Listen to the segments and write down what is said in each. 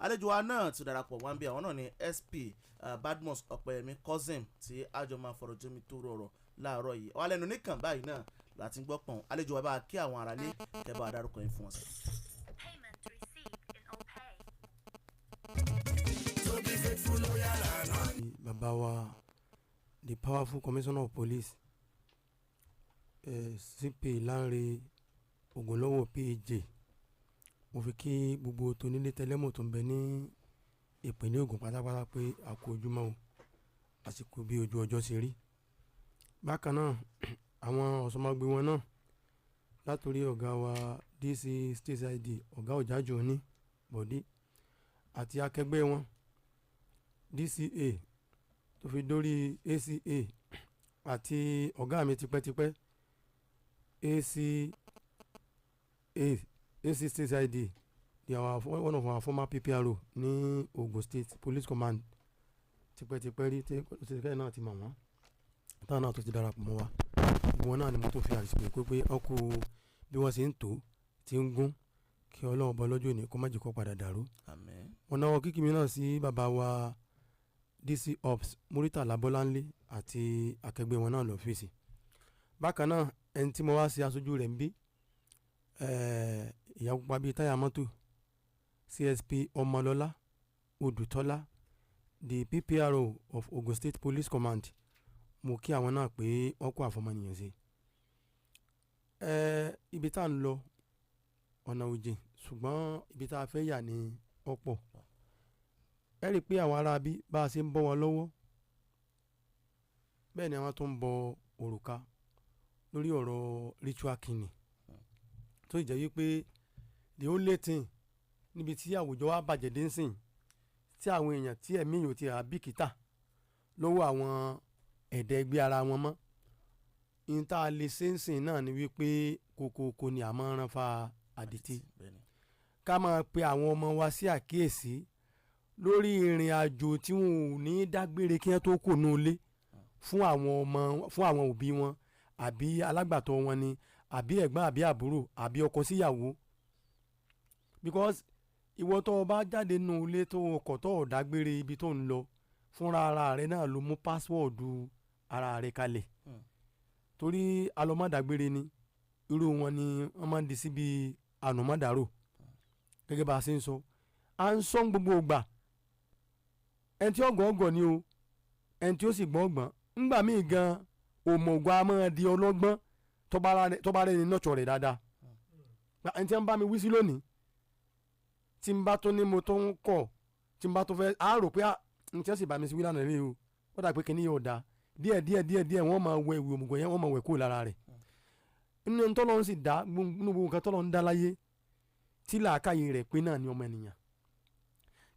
àlejò wa náà ti darapọ̀ wá ń bí àwọn náà ní SP Badmus Ọ̀pẹ̀yẹmí cousin tí àjọ máa fọ̀rọ̀ jómi tó rọrọ̀ láàárọ̀ yìí wà lẹ́nu níkàn báyìí náà láti gbọ́ pọ̀n àlejò wa bá kí àwọn aráalé kẹ́ bá dárúkọ yín fún wọn. Bàbá wa the powerful commissioner of police CP Lanre Ogunlowo PJ mo fi kí gbogbo tónílé tẹlẹ́mù tó ń bẹ ní ìpínlẹ̀ Ògùn pátápátá pé a kú ojúmọ́ o àsìkò bí ojú ọjọ́ ṣe rí. Bákan náà àwọn ọ̀sọ́mọgbé wọn náà látòrí ọ̀gá wa DC State ID ọ̀gá Ọ̀jájú ní Bọ̀dé àti akẹgbẹ́ wọn DCA tó fi dórí ACA àti ọ̀gá mi tipẹ́tipẹ́ AC State ID one of our former PPRO ní Ogun State Police Command tipẹ́tipẹ́ rí tí òṣìṣẹ́ náà ti mọ̀ wọ́n táwọn náà tó ti darapọ̀ mọ́ wa gbogbo náà ni mo tó fi àṣìṣe pé ọkọ̀ bí wọ́n ṣe ń tó ti ń gún kí Ọlọ́run bọ́ lọ́jọ́ òní kó má jẹ́ kó padà dàrú. Àmín. Wọ́n náwó kíkì mi náà sí bàbá wa DC Ops Muritala Bọ́láńlé àti akẹgbẹ́ wọn náà lọ́fíìsì. Bákan náà ẹni tí mo wá sí aṣojú rẹ̀ ń bí ìyá pupa bíi táyà mọ́tò CSP Ọmọlọ́lá Odùtọ́lá the PPRO of Ogun State Police Command mo kí àwọn náà pé wọ́n kó àfọmọnìyàn sí. Ibi tá à ń lọ ọ̀nà òjìn ṣùgbọ́n ibi tá a fẹ́ yà ní ọ̀pọ̀ ẹ rí i pé àwọn ará bí bá a ṣe ń bọ́ wọn lọ́wọ́ bẹ́ẹ̀ ni àwọn tó ń bọ òrùka lórí ọ̀rọ̀ ritual killing tó jẹ́ wípé the only thing níbi tí àwùjọ wa bàjẹ́ dé ń sìn tí àwọn èèyàn tí ẹ̀mí yòó ti àbíkítà lọ́wọ́ àwọn ẹ̀dá ẹgbẹ́ ara wọn mọ́ ní tá a lè ṣe ń sìn náà ni wípé kókókó ni àmọ́ rán fa àdìtì ká máa pe àwọn ọmọ wa sí àkíyèsí lórí ìrìn àjò tí wọn ò ní dágbére kí wọ́n tó kò ní ilé fún àwọn òbí wọn àbí alágbàtọ́ wọn ni àbí ẹ̀gbọ́n àbí àbúrò àbí ọkọ síyàwó because ìwọ tó o bá jáde nínú ilé tó o kọ̀ tó o dágbére ibi tó ń lọ fúnra ara rẹ náà ló mú pásíwọ̀dù ara rẹ kalẹ̀ torí alọ́mọdàgbére ni irú wọn ni wọ́n máa ń di síbi ànàmọ́dàrò gẹ́gẹ́ bá a ṣe ń sọ à ń sọ gbogbo ìgbà ẹni tí ó gọ̀ọ́gọ̀ ni o ẹni tí ó sì gbọ́ngbọ́n ńgbà míì gan òmùgọ̀ a máa di ọlọ́gbọ́n tó bá rẹ̀ ní nọ́ọ̀tsọ̀ rẹ̀ dáadáa ẹni tí wọ́n bá mi wí sí lónìí tí n bá tó ní mo tó ń kọ̀ tí n bá tó fẹ́ á rò pé n tí wọ́n sì bá mi sí wí lánàá rí o wọ́n dà pé kí ni yóò da díẹ̀ wọ́n máa wẹ ìwé òmùgọ̀ yẹn wọ́n máa wẹ̀ kó lára rẹ̀ nínú tọ́lọ́ ń sì dá nínú gbogbo nǹkan tọ́lọ́ ń dá láyé tí làákàyè rẹ̀ pé náà ni ọmọ ènìyàn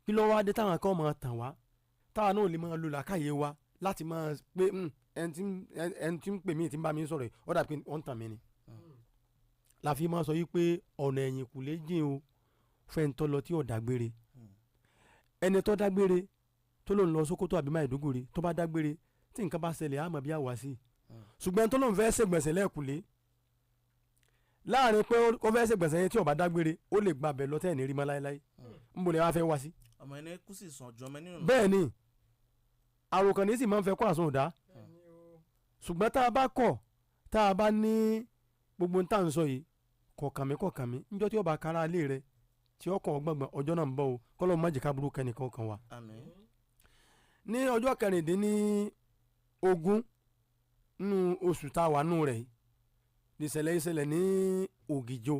kí ló wá dé táwọn kan máa tàn wá táwọn náà lè máa lo làákàyè wa láti máa pé ẹni tí ń pè mí tí ń bá mi sọ̀rọ̀ ó dà pé wọ́n ń tàn mí ni la fi máa sọ yí pé ọ̀nà ẹ̀yìn kù lè jìn o fẹ́ ń tọ́ lọ tí ò dágbére ẹni tó dágbére tó ló ń lọ Sókótó àbí Maiduguri tó bá dágbére tí nǹkan bá ṣẹlẹ̀ á mọ̀ bí àwa sí ṣùgbọ́n tó ló ń fẹ́ ṣègbọ̀nsẹ̀ lẹ́ẹ̀kùlé láàrin pé ó fẹ́ ṣègbọ̀nsẹ̀ yẹn tí ó bá dágbére ó lè gba abẹ lọ́tẹ̀ ní rí mọ́ láéláé ń bò lè wá fẹ́ wá sí. ọmọ ẹni kú sì sàn jọ ọmọ ẹni nù. bẹ́ẹ̀ ni àròkàn ní sì máa ń fẹ́ kó àsun òdá ṣùgbọ́n tá a bá kọ̀ tá a bá ní gbogbo ń tà ń sọ yìí kọ̀ọ̀kan mi níjọ́ tí ó bá kára ilé rẹ tí ó kàn gbọ̀ngbọ̀n ọjọ́ náà ń bọ̀ o kọ́lọ́ má jẹ́ ká burú kẹ́nìkan kan wa. Àmín. ní ọjọ́ 16 nínú oṣù tá a wà nù rẹ̀ ìṣẹ̀lẹ̀ ní Ògìjò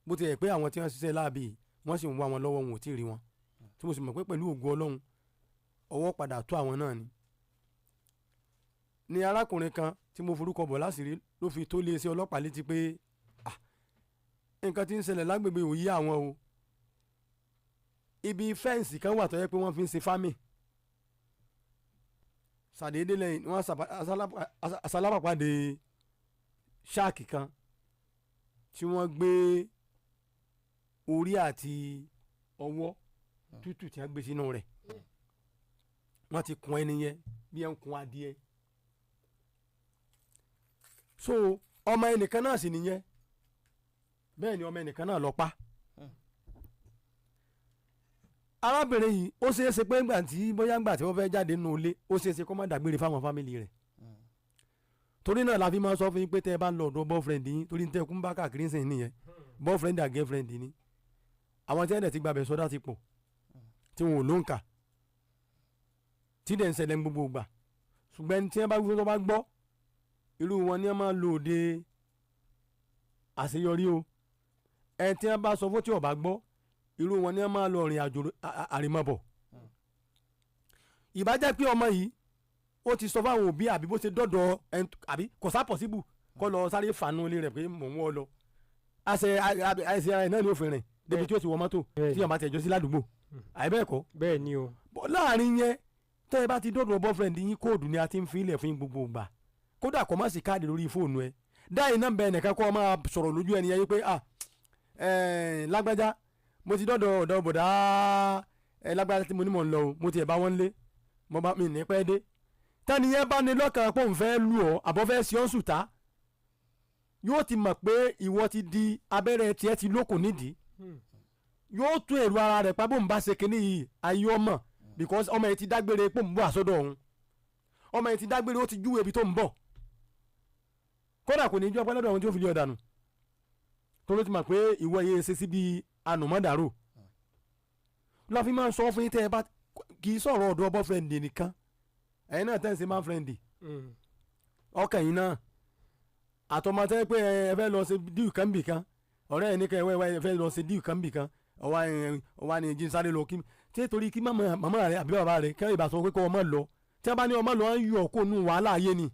bó ti yẹ pé àwọn tí wọ́n ṣiṣẹ́ láàbì wọ́n sì ń wá wọn lọ́wọ́ wọn ò tí ì rí wọn tí mo sì mọ̀ pé pẹ̀lú ògo Ọlọ́run ọwọ́ padà tó àwọn náà ni. ní arákùnrin kan tí mo forúkọ bọ̀ láṣìírí ló fi tó iléeṣẹ́ ọlọ́pàá létí pé nǹkan tí ń ṣẹlẹ̀ lágbègbè òye àwọn o ibi fẹ́ǹsì kan wà tó yẹ pé wọ́n fi ń ṣe fámì ṣàdédé lẹ́yìn wọ́n aṣalápàpàdé ṣáàkì kan tí wọ́n gbé orí àti ọwọ́ tútù tí wọ́n gbé sínú rẹ̀ wọ́n ti kun ẹni yẹn bí ẹ̀ ń kun adìẹ so ọmọ ẹnìkan náà sì nìyẹn bẹ́ẹ̀ ni ọmọ ẹnìkan náà lọ pa arábìnrin yìí ó ṣeé ṣe pé ńgbà tí wọ́n fẹ́ jáde nínú ilé ó ṣeé ṣe kó má dágbére fáwọn fámìlì rẹ̀ torí náà la fi máa sọ fún yín pé tẹ́ ẹ bá ń lọ ọ̀dọ̀ boyfriend yín torí tẹ́ ẹ kún bá káàkiri sẹ́yìn nìyẹn boyfriend and girlfriend ni àwọn tí wọ́n dẹ̀ ti gbàbẹ̀ sọ́dá ti pọ̀ tí wọn ò ló ń kà tí dẹ̀ ń ṣẹlẹ̀ gbogbo gbà ṣùgbọ́n tí wọ́n bá gbé tó bá gbọ́ irú wọn ni wọ́n máa lò dé àṣeyọrí o ẹ tí wọ́n bá sọ fún tí ò bá gbọ́ irú wọn ni wọ́n máa lọ rìn àjò àrèmabọ̀ ìbájẹ́ pé ọmọ yìí ó ti sọ fáwọn òbí àbí bó ṣe dọ́dọ̀ àbí kò sá pọ̀síbù kọ́ lọ sáré fàánú ilé rẹ̀ pé mò ń wọ́ lọ àṣẹ ẹ̀ náà ni ó fi rìn débi tí ó ti wọ mọ́tò tí ọmọ àti ẹ̀jọ́ sí ládùúgbò àìbẹ́ẹ̀kọ́. bẹ́ẹ̀ ni o. láàrin yẹn tẹ́ ẹ bá ti dọ́dọ̀ boyfriend yín kóòdù ni a ti ń fi ilẹ̀ fún yín gbogbo ìgbà kódà kò má sí káàdì lórí fóònù ẹ dáì náà bẹ ẹnìkan kọ́ ọ máa sọ̀rọ̀ lójú ẹni yẹn pé lágbájá mo ti dọ́dọ̀ ọ̀dọ̀ bọ̀dá lágbájá tí mo ní mò ń lọ o mo ti ẹ̀ bá wọn lé mo bá mi ní pẹ́ dé tẹ́ni yẹn bá ní lọ́kàn pé òun fẹ́ lù ọ́ àbọ̀ fẹ́ sí ọ́n sùtá yóò ti mọ̀ pé ìwọ ti di abẹ́rẹ́ tiẹ̀ ti lókun nídìí yóò tún èrò ara rẹ̀ pa bóun bá ṣe kínní yìí ayé ọmọ because ọmọ yẹn ti dágbére pé òun bọ̀ àsọdọ̀ òun ọmọ yẹn ti dágbére ó ti júwe ibi tó ń bọ̀ kódà kò ní í jọ́ pẹ́ lọ́dọ̀ òun tí ó fi lé ọ̀dànù tó ló ti mọ̀ pé ìwọ yẹn ṣe sí bíi anùmọ́dàrú lọ́ọ́ fi máa ń sọ fún yín tẹ́ ẹ bá kì í sọ̀rọ̀ ọ̀dọ̀ boyfriend nìkan ẹ̀yin náà tẹ́ǹsì máa ń friendly ọkàn yìí náà àtọmọtẹ́ pé ẹ fẹ́ lọ ṣe díù kan bì kan ọ̀rẹ́ ẹ̀ ní kẹ́ ẹ fẹ́ lọ ṣe díù kan bì kan ọwọ́ ni jí sáré lọ kí tí torí kí màmá rẹ àbí bàbá rẹ kẹ́ ìbá sọ pé kọ́ ọmọ lọ tí wọ́n bá ní ọmọ lọ ń yọ kó nù wàhálà ayé ni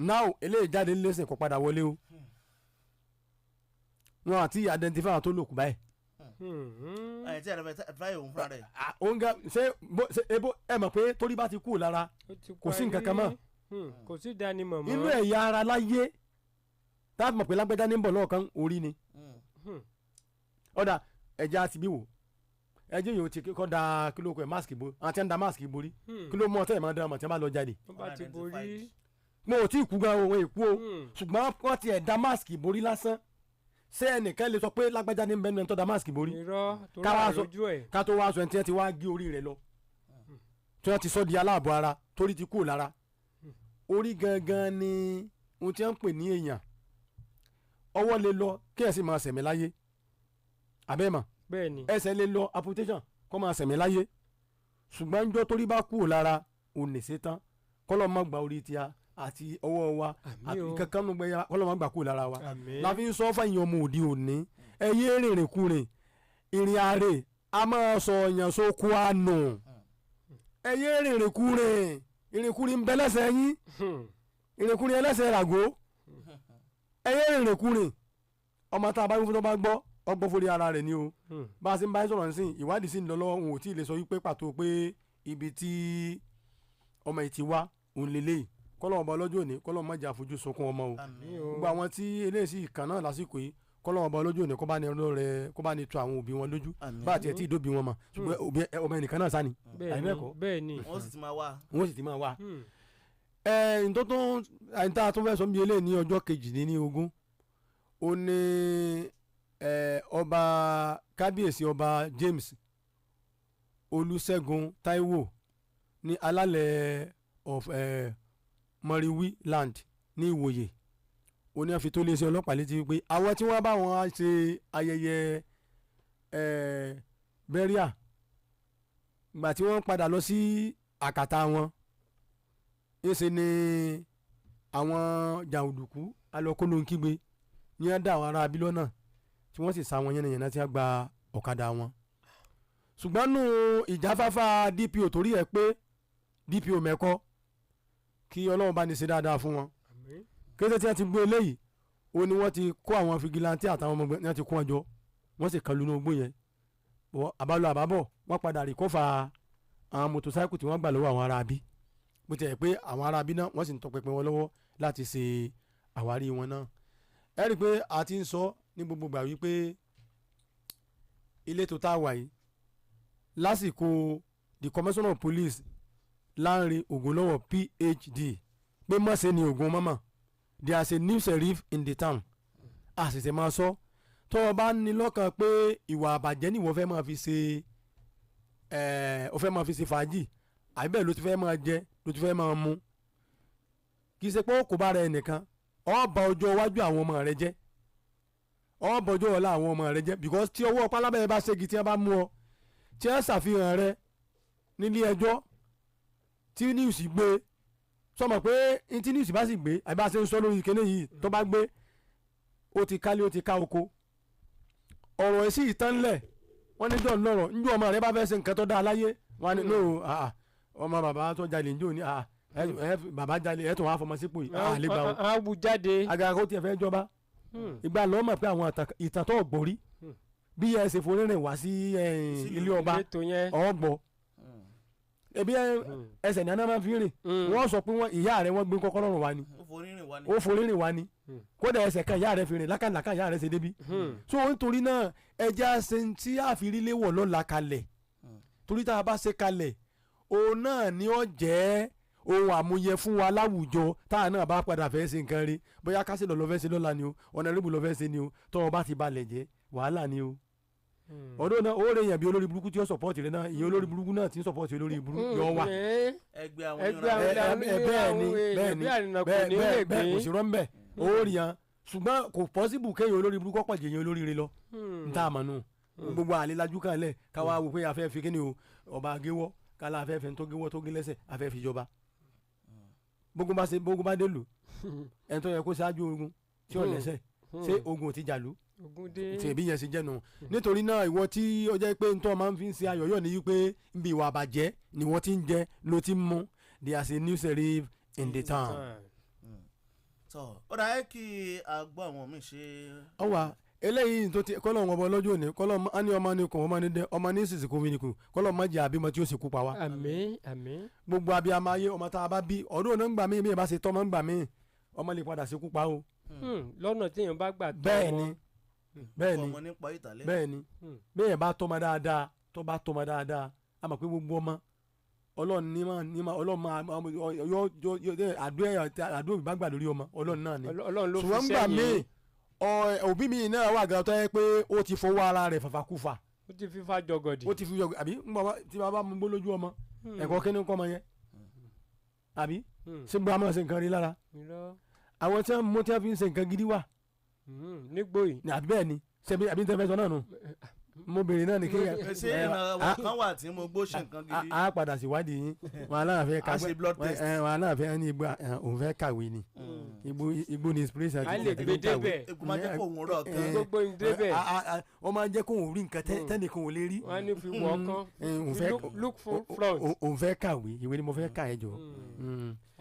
now eléyìí jáde lẹ́sìn kó padà wọlé o wọn àti identify àwọn tó lòkù báyìí. ẹ tí ẹ rẹ fẹ́ òun fúnra rẹ̀. òun ga ṣé ebo ẹ mọ̀ pé torí bá ti kú lára kò sí nǹkan kan mọ́ kò sí ìdánimọ̀ mọ́ inú ẹ̀yà ara láyé táàbù mọ̀ pé lágbẹ́já ní bọ̀ lọ́ọ̀kan orí ni ọ̀dà ẹ̀jẹ̀ àti bí wò ẹ̀jẹ̀ yòó ti kọ́ da kílò kọ́ ẹ̀ máàsì borí àti ẹ̀ ń da máàsì borí kílò mọ́ ọ̀tẹ̀ ìmọ̀ dánmọ̀ tí wọ́n bá lọ jáde. wọ́n bá ti borí. mo ò tí ì kú gan òun èkú o ṣùgbọ́n wọ́n ti ẹ̀ da máàsì borí lásán ṣé ẹnìkan lè sọ pé lágbájá ní bẹ́ẹ̀ ní tó da máàsì borí ká tó wá aṣọ ẹni tí wọ́n ti wá gé orí rẹ̀ lọ tí wọ́n ti sọ di aláàbọ̀ ara torí ti kú lára orí gangan ni ohun tí wọ́n ń pè ní èèyàn ọwọ́ lè lọ kí ẹ̀ sì máa sẹ̀mí láyé abẹ́ẹ̀mà ẹsẹ̀ lè lọ amputation kó máa sẹ̀mí láyé ṣùgbọ́n njọ́ torí bá kú lára òní ṣetán kọ́lọ́ má gba orí tíya àti ọwọ́ wa àti kankan nù gbẹ́yà kọ́lọ́ má gbà kú lára wa la fi ń sọ fẹ́yìn ọmọ òdi òní ẹ yé rìnrìn kúrìn ìrìn àrè a máa sọ ọ̀yàn sókú àánú ẹ yé rìnrìn kúrìn ìrìnkúrin ń bẹ lẹ́sẹ̀ yín ìrìnkúrin ẹlẹ́sẹ̀ ràgó ẹ yé rìnrìnkúrin ọmọ tá a bá fún tó bá gbọ́ ọgbọ́n forí ara rẹ̀ ni o bá a ṣe ń bá sọ̀rọ̀ nísìn ìwádìí sì ń lọ lọ́wọ́ òun ò tí ì lè sọ wípé pàtó pé ibi tí ọmọ yìí ti wá òun lélẹ́yìí kọ́lọ́ ọba ọlọ́jọ́ òní kọ́lọ́ má jẹ́ àfojú sunkún ọmọ o gbogbo àwọn tí eléyìí sì kàn náà lásìkò yìí kọ́lọ́ ọba ọlọ́jọ́ òní kó bá ní ọ̀rọ̀ rẹ̀ kó bá ní tu àwọn òbí wọn lójú bá àti ẹ̀ tí ìdóbi wọn mọ̀ ṣùgbọ́n ọmọ ẹnìkan náà sáni bẹ́ẹ̀ ni wọ́n sì ti máa wá. wọ́n sì ti máa wá. ntọ́tún àyíntà tó fẹ́ sọ bí eléyìí ní ọjọ́ kejìdínlógún ó ní ọba kábíyèsí ọba James Olúṣẹ́gun Táíwò ní alálẹ̀ of Mọ̀ríwí land ní Ìwòyè ó ní àfi tó léṣe ọlọ́pàá létí wípé àwọn tí wọ́n bá wọn ṣe ayẹyẹ bẹ́ríà gbà tí wọ́n padà lọ sí àkàtà wọn ńṣe ni àwọn jàǹdùkú alọ́kólóńkígbe ní wọ́n dá àwọn ará abilọ́ náà tí wọ́n sì sá wọn yánnayànna tí wọ́n gba ọ̀kadà wọn. ṣùgbọ́n nù ìjáfáfá DPO torí ẹ̀ pé DPO mẹ́kọ́ kí Ọlọ́run bá ní ṣe dáadáa fún wọn. kété tí wọ́n ti gbé eléyìí ó ní wọ́n ti kó àwọn fìgìláńtì àtàwọn ọmọ ẹgbẹ́ ti kó wọn jọ wọ́n sì kan lónú ogbó yẹn àbálò àbábọ̀ wọ́n padà rìkọ́fà àwọn mọ́tòsáìkù tí wọ́n gbà lọ́wọ́ àwọn ará abí bó ti yẹ pé àwọn ará abí náà wọ́n sì ń tọpinpin wọn lọ́wọ́ láti ṣe àwárí wọn náà. ẹ rí i pé a ti ń sọ ní gbogbo gbà wípé ilé tó tá a wà yìí lásìkò the commissioner of police Lánrè Ògúnlọ́wọ̀ PhD pé mọ̀ọ́sẹ̀ ni ògùn mọ́mọ́ there is a new sheriff in the town àṣìṣe máa sọ tó o bá ní lọ́kàn pé ìwà àbàjẹ́ nìwọ fẹ́ máa fi ṣe ó fẹ́ máa fi ṣe fàájì àbí bẹ́ẹ̀ ló ti fẹ́ máa jẹ ló ti fẹ́ máa mu kì í ṣe pé ó kò bá rẹ nìkan ó bà ọjọ́ iwájú àwọn ọmọ rẹ jẹ́ ó bà ọjọ́ ọ̀la àwọn ọmọ rẹ jẹ́ because tí ọwọ́ pálábẹ́ẹ̀ bá ṣégi tí wọ́n bá mú ọ tí wọ́n ṣàfihàn rẹ nílé ẹjọ́ tí news gbé sọmọ pé tí news bá sì gbé àbí bá ṣe ń sọ lórí ìkéde yìí tó bá gbé ó ti kálé ó ti ká oko ọ̀rọ̀ ẹ̀ sì ìtànlẹ̀ wọ́n ní jọ̀ lọ́rọ̀ níjọ́ ọmọ rẹ bá fẹ́ ṣe nǹkan tó dáa láyé wọ́n ní no ọmọ bàbá tó jalè níjọ́ ní bàbá jalè ẹ̀ tó wàá fọmọ sípò yìí lè gbà wọ́n. awu jáde. àgàgà kó tiẹ̀ fẹ́ jọba ìgbà lọ́ọ́ mọ̀ pé àwọn ìtàn tó gbòrí bí ẹ ṣe forí rìn wá sí ilé ọba ọgbọ ebi ẹsẹ̀ ní aná máa fi rìn wọ́n sọ pé ìyá rẹ̀ wọ́n gbé kọ́kọ́rọ́ rùn wá ni ó forí rìn wá ni kódà ẹsẹ̀ kan ìyá rẹ̀ fi rìn lákàlàkà ìyá rẹ̀ ṣe débi so nítorí náà ẹja ṣe tí àfirílẹ̀ wọ̀ lọ́la kalẹ̀ torí tá a bá ṣe kalẹ̀ òun náà ni ó jẹ́ ohun àmúyẹ fún wa láwùjọ táà náà bá padà fẹ́ ṣe nǹkan rí bóyá kásìlọ̀ lọ́ fẹ́ ṣe lọ́la ni o ọ̀nàrẹ́bù lọ́ fẹ́ ṣe ni o tọ́ ọ bá ti balẹ̀ jẹ́ wàhálà ni o ọdún náà ó rẹ yàn bí olórí burúkú tí ó sọpọ́ọ̀tì rẹ náà ìyẹn olórí burúkú náà tí ń sọpọ́ọ̀tì olórí burúkú yọ wà. ẹgbẹ́ àwọn bẹ́ẹ̀ kò sí rọ́ńbẹ́ ó rí yan ṣùgbọ́n kò pọ́sibù kéèyàn olórí burúkú ọ̀pọ̀ jẹ̀yìn olórí rẹ lọ n tá a mọ̀ nù gbogbo àlélájú kan lẹ̀ káwa wò pé afẹ́ fi kíni o ọba géwọ́ kálá afẹ́ fẹ́ tó géwọ́ tó gé lẹ́sẹ̀ afẹ́ fi jọba gbogbo bá dé lù ẹni tó yẹ kó ṣáájú ogun tí ò lẹ́sẹ̀ ṣé ogun ò ti jà lù tẹ̀bí yẹn ṣe jẹ́ nu nítorí náà ìwọ tí ó jẹ́ pé ntọ́ máa ń fi ṣe ayọ̀ yọ̀ ní wípé nbí ìwà àbàjẹ́ ni wọ́n ti ń jẹ ló ti ń mú there is a new sheriff in the town. tọ́ ó dáa kí a gbọ́ àwọn míì ṣe. ọwà eléyìí tó ti kọ́lọ̀ wọn bọ lọ́jọ́ òní kọ́lọ̀ á ní ọmọ ní kùn ọmọ ní dẹ ọmọ ní sísì kún fínìkù kọ́lọ̀ má jẹ́ àbímọ tí ó sì kú pa wá. àmín àmín. gbogbo abiyamọ ayé ọmọ tá a bá bí ọdún òní ń gbà mí bí ẹ bá ṣe tọ́ ọmọ ń gbà mí ọmọ lè padà sí kú pa o. lọ́nà tí èèyàn bá gbà tọ́ bẹ́ẹ̀ni bẹ́ẹ̀ni bẹ́ẹ̀ bá tọ́mọ dáadáa tó bá tọ́mọ dáadáa a mọ̀ pé gbogbo ọmọ ọlọ́run ní ma ọlọ́run máa àdúrà ìbá gbà lórí ọmọ ọlọ́run náà ni ṣùgbọ́n gbà mí òbí mi náà wà gan tó yẹ pé ó ti fọwọ́ ara rẹ̀ fàfàkùfà ó ti fífa jọgọdì ó ti fi jọgọdì àbí tí bàbá mi gbó lójú ọmọ ẹ̀kọ́ kíní kọ́ ọmọ yẹn àbí ṣé gbọ́ àmọ́ ṣe nǹkan rí lára àwọn tí wọ́n mú tí wọ́n fi ń ṣe nǹkan gidi wà nígbò yìí. àbí bẹ́ẹ̀ ni ṣebí àbí tẹ́ fẹ́ sọ náà nù mo béèrè náà ni kí ṣé ìrànwọ́ kan wà tí mo gbó ṣe nǹkan gidi. a padà síwádìí yín wọn aláàfẹ́ kàwé wọn aláàfẹ́ ní igbó òun fẹ́ kàwé ni igbó ni inspiration a lè gbé débẹ̀ egun máa jẹ́ kó òun rọ̀ kan. gbogbo ń débẹ̀. wọ́n máa jẹ́ kó òun rí nǹkan tẹ́nìkan ò lè rí. wọ́n á ní fi wọ́ kán look front. òun fẹ́ kàwé ìwé ni mo fẹ́ kà ẹ jọ.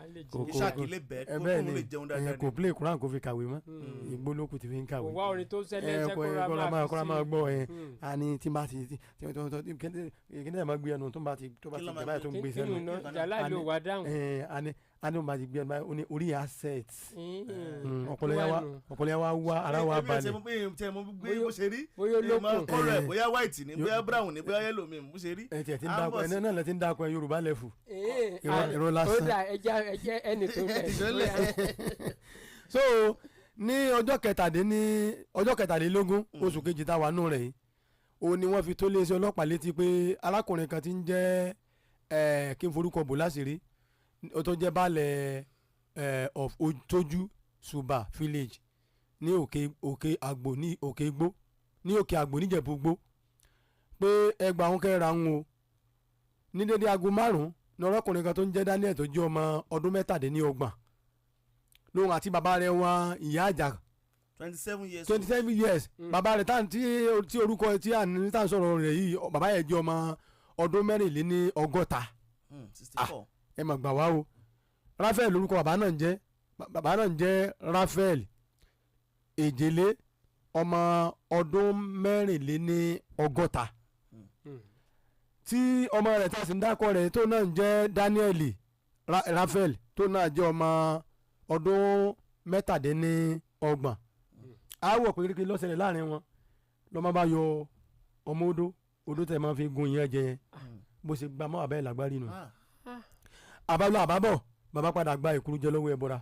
ìṣàkílẹ̀ bẹ́ẹ̀ kó tóun lè jẹun dáadáa. kò play Quran kò fi kàwé mọ́ igbó ló kù ti fi ń kàwé. kò wá orin tó ṣẹlẹ̀ ṣẹ́ kóra máa gbọ́ ẹ ani tí n bá ti kí ni ẹ máa gbé ẹnu tó bá ti jẹ báyìí tó ń gbé sẹ́nu. kí ni jàlá ló wà dáhùn. ani o ma ti gbé ẹnu ní orí asset ọpọlọ yà wá wá ara wa balẹ̀. tẹ mo gbé bó ṣe rí bóyá olókùn kọlọ ẹ bóyá white ni bóyá brown ni bóyá yellow mi bó ṣe rí. ẹ tiẹ̀ ti ń dákọ ẹ náà lẹ ti ń dákọ ẹ Yorùbá lẹ́fù. irọ́ lásán. ó dà ẹjẹ ẹnì tó bẹ̀. so ní ọjọ́ kẹtàdínlógún oṣù kejì tá a wà nù rẹ̀ yìí òun ni wọ́n fi tó iléeṣẹ́ ọlọ́pàá létí pé arákùnrin kan ti ń jẹ́ kí n forúkọ bò láṣìírí ó tó jẹ́ baálẹ̀ of Tójú Suba village ní òkè àgbò ní òkè igbó ní òkè àgbò níjẹ̀bú gbó pé ẹgbàá òun kẹ́ra ń o ní dédé aago 5 ní ọlọ́kùnrin kan tó ń jẹ́ Daniel tó jẹ́ ọmọ ọdún 27 lóhun àti bàbá rẹ̀ wọn ìyá àjà 27 years bàbá rẹ̀ tí orúkọ tí à ń tà sọ̀rọ̀ rẹ̀ yìí bàbá yẹn jẹ́ ọmọ ọdún 64 ẹ mà gbà wá o Raphael lórúkọ bàbá náà ń jẹ́ Raphael Èjèlé ọmọ ọdún 64 tí ọmọ rẹ̀ tá a sì ń dákọ̀ rẹ̀ tó náà ń jẹ́ Daniel Raphael tó náà jẹ́ ọmọ ọdún 27 àwọ̀ péré lọ́sẹ̀lẹ̀ láàrin wọn lọ́mọ bá yọ ọmọ odó tẹ̀ máa fi gun ìyẹn jẹ yẹn bó ṣe gbà mọ́ àbẹ́ làgbárí nù. àbálọ àbábọ̀ bàbá padà gba ìkúrú jẹ lọ́wọ́ ẹbọra.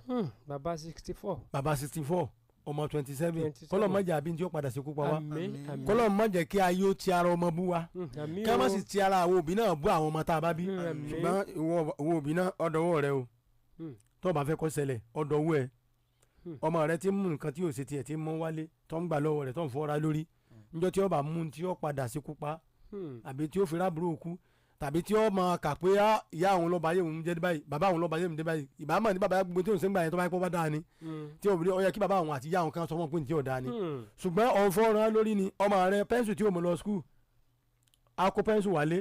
bàbá 64. bàbá 64 ọmọ 27 kọ́lọ́ má jẹ́ àbí tí ó padà sí kópa wa àmín kọ́lọ́ má jẹ́ kí ayé ó ti ara ọmọ bú wa àmín kí a má sì ti ara àwọn òbí náà bú àwọn ọmọ tá a bá bí àmín. ṣùgbọ́n ìwọ òbí náà ọ̀dọ̀wọ́ rẹ o tó bá fẹ́ kó ṣẹlẹ̀ ọ̀dọ̀wọ́ ẹ ọmọ rẹ ti mú nǹkan tí yóò ṣe tiẹ̀ ti mú wálé tó ń gbà lọ́wọ́ rẹ̀ tó ń fọ́ra lórí níjọ́ tí ó bá mú tí ó padà sí kópa àbí tí ó fi rábùrò kú tàbí tí ó máa kà pé ìyá àwọn lọ́ba ayé òun jẹ́ báyìí bàbá àwọn lọ́ba ayé òun jẹ́ báyìí ìbámu ní bàbá gbogbo tí òun ṣe ń gbà yẹn tó bá yẹ kó bá dáa ni tí òbí ó yẹ kí bàbá àwọn àti ìyá àwọn kan sọ fún un pé ní tí ò dáa ni ṣùgbọ́n ọ̀n fọ́ọ̀rọ̀ lórí ni ọmọ rẹ pẹ́ńsù tí ó mú lọ skul a kó pẹ́ńsù wálé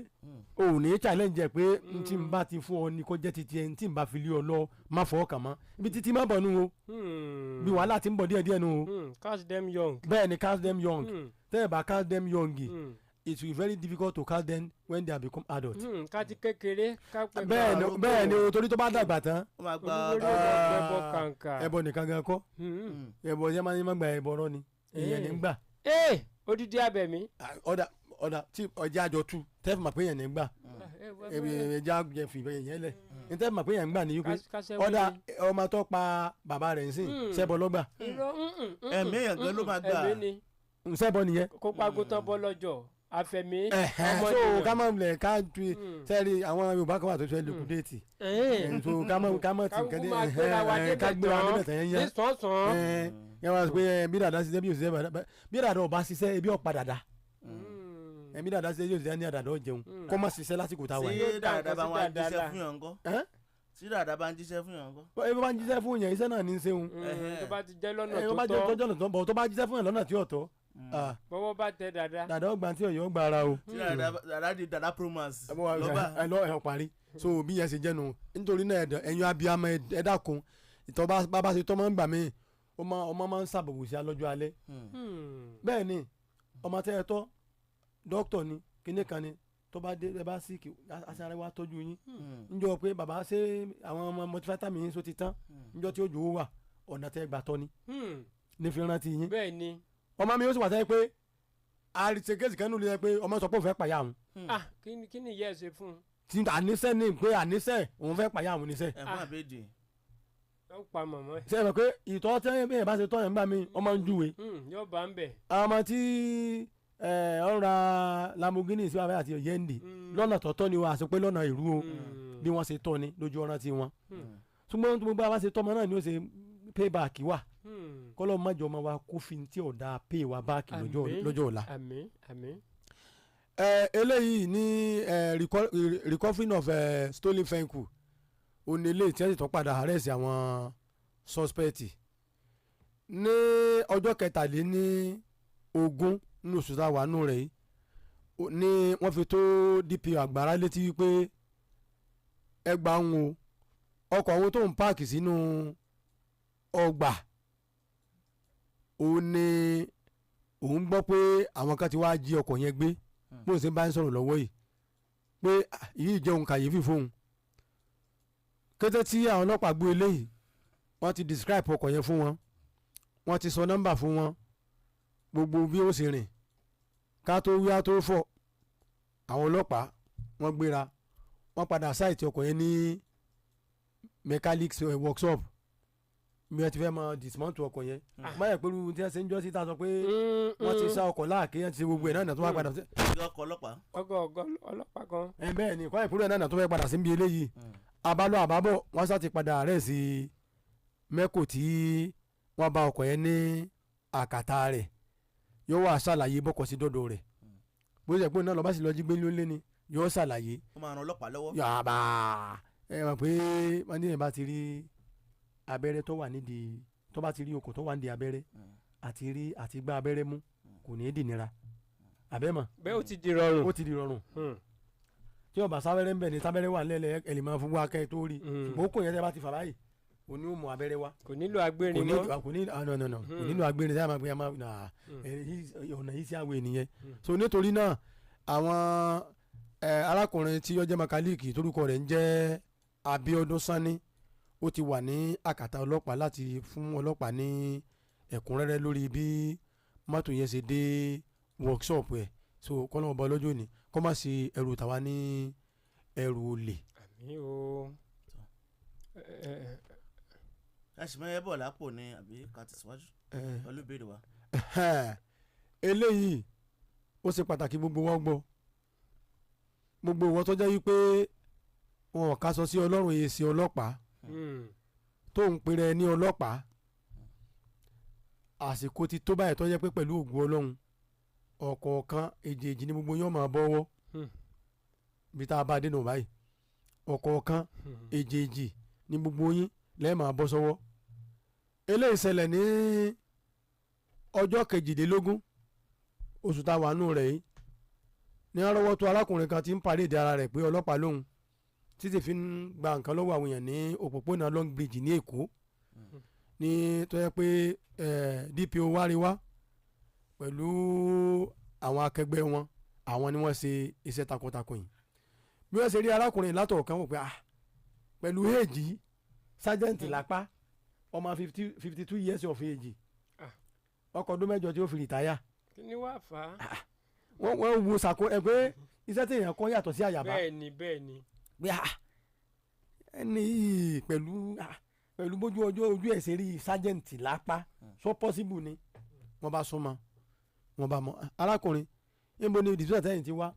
òun ní challenge ẹ̀ pé n tí n bá ti fún ọ ni kó jẹ́ titi ẹ̀ n tí n bá fi lé ọ lọ má fọ́ ọkàn mọ́ ibi títí má bọ̀ nù o bí wàhálà ti ń bọ̀ díẹ̀díẹ̀ nù o catch them young. bẹ́ẹ̀ ni catch them young tẹ́ ẹ̀ bá catch them young it will be very difficult to catch them when they have become adult. káti kékeré kápẹ́ bẹ́ẹ̀ ni o torí tó bá dàgbà tán ẹbọ kàǹkà. ẹbọ nìkan gan kọ́ ẹbọ yẹn máa ń gbà ẹbọ rọ ni èèyàn ní gbà. odidi abẹ̀mí. ọ̀dà tí ọjà àjọ tu tẹ́fù mà pé èèyàn ní gbà ẹja jẹ fìbẹ́ èèyàn lẹ̀ ní tẹ́fù mà pé èèyàn gbà ní yúkú ọ̀dà ọmọ tó pa bàbá rẹ̀ ń sìn sẹ́bọ lọ́gbà. ẹ̀mí èèyàn gan ló máa gbà. sẹ́bọ nìyẹn. kó pagó tán bọ́ lọ́jọ́ àfẹ̀mí ọmọ so ká mọ̀ lẹ̀ ká tu sẹ́ẹ̀rì àwọn Yorùbá kan wà tó fẹ́ lókun déètì so ká mọ̀ tì kẹ́dẹ́ ká gbé wa níbẹ̀ tẹ̀yẹ́ yẹn yẹn wá pé bí dàda ṣiṣẹ́ bí òṣìṣẹ́ bí dàda ọba ṣiṣẹ́ ebi ọ̀pá dàda bí dàda ṣiṣẹ́ yóò ṣiṣẹ́ ní àdàdà ọ̀jẹun kó má ṣiṣẹ́ lásìkò tá a wà. ṣé dàda bá wọn jíṣẹ́ fún yàn ńkọ́ tí dàda bá ń jíṣẹ́ fún yàn ńkọ́. ebi bá ń jíṣẹ́ fún yàn iṣẹ́ náà ní í ṣeun. tó bá ti jẹ́ lọ́nà tó tọ́ tó bá jíṣẹ́ fún yàn lọ́nà tí ò tọ́ bọ́wọ́ bá tẹ dada. dada ọgbà tí ọyọ gbà ara o. tí dada di dada promise. lọ ẹ parí so bí yẹn ṣe jẹnu nítorí náà ẹ̀yin abiyamọ ẹ dákun ìtọ́ bá ṣe tọ́ máa ń gbà mí ọmọ máa ń ṣàbẹ̀wò sí alọ́jọ́ alẹ́. bẹ́ẹ̀ ni ọmọ tẹ́ ẹ tọ́ dókítà ni kíní kan ni tó bá dé ẹ bá síkì aṣáré wa tọ́jú yín níjọ́ pé bàbá ṣe àwọn ọmọ multivitamin yín so ti tán níjọ́ tí ó jò ó wà ọ̀nà tẹ́ gbà tọ́ ni ní fi rántí yín. bẹ́ẹ̀ ni ọmọ mi ó sì wà sẹ́yìn pé àrìsèkéjì kan nù lè pé ọmọ sọ pé òun fẹ́ pàyà òun. kí ni ìyá ẹ ṣe fún un. tí àníṣe ni pé àníṣe òun fẹ́ pàyà òun níṣẹ́. ẹ̀fọn àbẹ́jì. ó pa mọ̀mọ́ ẹ̀. ṣe é mọ̀ pé ìtọ́ tẹ́yìn bẹ́ẹ̀ bá ṣe tọ́ yẹn gbà mí ọmọ ń júwe. yóò bá ń bẹ̀. ọmọ tí ọ̀n ra Lamborghini sí wàhálà àti Yendi lọ́nà tọ́tọ́ ni wọ́n àṣọ pé lọ́nà ìrú o bí wọ́n ṣe tọ́ ni lójú ọ̀ràn tí wọ́n. ṣùgbọ́n gbogbo àwọn ṣe tọ́mọ náà ni ó ṣe payback wà kọ́lọ́ mọ́jọ ọmọ wa kó fi tí ọ̀dà pay wa báàkì lọ́jọ́ ọ̀la. àmín àmín. eléyìí ní recovering of stolen vehicle òní ilé tí wọ́n sì tọ́ padà àrẹ́sì àwọn suspect ní ọjọ́ 23 nínú oṣù tá a wà nù rẹ̀ yìí ní wọ́n fi tó DPO Àgbàrá létí wípé ẹgbàá ń wo ọkọ̀ àwọn tó ń páàkì sínú ọgbà òun ni òun gbọ́ pé àwọn kan ti wá jí ọkọ̀ yẹn gbé bó ṣe bá ń sọ̀rọ̀ lọ́wọ́ yìí pé yìí jẹ́ ohun kàyéfì fóun kété tí àwọn ọlọ́pàá gbé eléyìí wọ́n ti describe ọkọ̀ yẹn fún wọn wọ́n ti sọ nọ́mbà fún wọn gbogbo bí ó ṣe rìn ká tó wí á tó fọ̀ àwọn ọlọ́pàá wọ́n gbéra wọ́n padà sáìtì ọkọ̀ yẹn ní mechanics workshop bí wọ́n ti fẹ́ mọ dismount ọkọ̀ yẹn báyọ̀ pẹ̀lú tí wọ́n ṣe ń jọ́ sí ta sọ pé wọ́n ti sá ọkọ̀ láàkè yẹn ti ṣe gbogbo ẹ̀ náà tó wá padà sí. ọkọ̀ ọlọ́pàá. ọkọ̀ ọlọ́pàá kan. bẹ́ẹ̀ ni kọ́ ìpínlẹ̀ náà tó fẹ́ padà sí bí eléyìí àbálọ àbábọ̀ wọ́n sá ti padà rẹ̀ sí mẹ́kò tí wọ́n bá ọkọ̀ yẹn ní àkàtà rẹ̀ yóò wá ṣàlàyé bọ́kọ̀ sí dọ́dọ̀ rẹ̀ bó ṣe pé náà lọ́ba sì lọ jí gbé lé ní yóò ṣàlàyé. ó máa ran ọlọ́pàá lọ́wọ́. yàrá ẹ mọ̀ pé wọ́n ní ìbá ti rí abẹ́rẹ́ tó wà nídìí tó bá ti rí okùn tó wà nídìí abẹ́rẹ́ àti gbá abẹ́rẹ́ mú kò ní í dìnira àbẹ́mọ̀. bẹ́ẹ̀ ó ti di rọrùn. ó ti di rọrùn. tí ọba sábẹ́rẹ́ ń bẹ̀ ní sábẹ́rẹ́ wà nílẹ̀ ẹ̀lìmọ̀ fún wa kẹ́ tó rí ṣùgbọ́n kò yẹn tẹ́ bá ti fà báyìí òní ó mú abẹ́rẹ́ wa. kò nílò agbérin mọ́. kò nílò agbérin tí a máa gbé ọ̀nà yìí sí àwọn ènìyàn. so nítorí náà àwọn arákùnrin tí ó jẹ́ makalíìkì torúkọ rẹ̀ ń jẹ́ Abíọ́dún Sanni ó ti wà ní àkàtà ọlọ́pàá láti fún ọlọ́pàá ní ẹ̀kúnrẹ́rẹ́ lórí bí mọ́tò yẹn ṣe dé workshop ẹ̀ so kọ́nà ọba ọlọ́jọ́ ni kọ́ má sí ẹrù tàwa ní ẹrù olè. àmín o. ẹ sì mọ ẹ bọ̀ lápò ní àbí ká tẹ̀síwájú. pẹ̀lú ìbéèrè wa. eléyìí ó ṣe pàtàkì gbogbo wọn gbọ́ gbogbo wọn tó jẹ́ wípé wọn ò ká sọ sí ọlọ́run yìí sí ọlọ́pàá tó ń pèrè ní ọlọ́pàá àsìkò ti tó báyìí tó jẹ́ pé pẹ̀lú ògùn ọlọ́run ọ̀kọ̀ọ̀kan èjèèjì ni gbogbo yóò máa bọ́wọ́ bí tá a bá dénú báyìí ọ̀kọ̀ọ̀kan èjèèjì ni gbogbo yín lẹ́ẹ̀ máa bọ́ sọ́wọ́ eléyìí ṣẹlẹ̀ ní ọjọ́ 22 oṣù tá a wà nù rẹ̀ yìí ní arọ́wọ́tó arákùnrin kan tí ń parí ìdí ara rẹ̀ pé ọlọ́pàá lòun títí fi ń gba nǹkan lọ́wọ́ àwọn èèyàn ní òpópónà Long Bridge ní Èkó ní tó yẹ pé DPO wáríwá pẹ̀lú àwọn akẹgbẹ́ wọn àwọn ni wọ́n ṣe iṣẹ́ takuntakun yìí bí wọ́n ṣe rí arákùnrin látọ̀ kan wò pé pẹ̀lú èjì sájẹ́ǹtì lápá ọmọ 52 years of age ọkọ̀ ọdún mẹ́jọ tí ó fi rìtáyà. kí ni wàá fà á. wọ́n wo sàkó ẹ pé iṣẹ́ tí èèyàn kọ́ yàtọ̀ sí àyàbá. bẹ́ẹ̀ni bẹ́ẹ̀ni. pé ẹni yìí pẹ̀lú bójú ọjọ́ ojú ẹ̀ ṣe rí sájẹ́ǹtì lápá so possible ni wọ́n bá súnmọ́ wọ́n bá mọ̀ arákùnrin níbo ni ìdìbò àtẹ̀yìn ti wá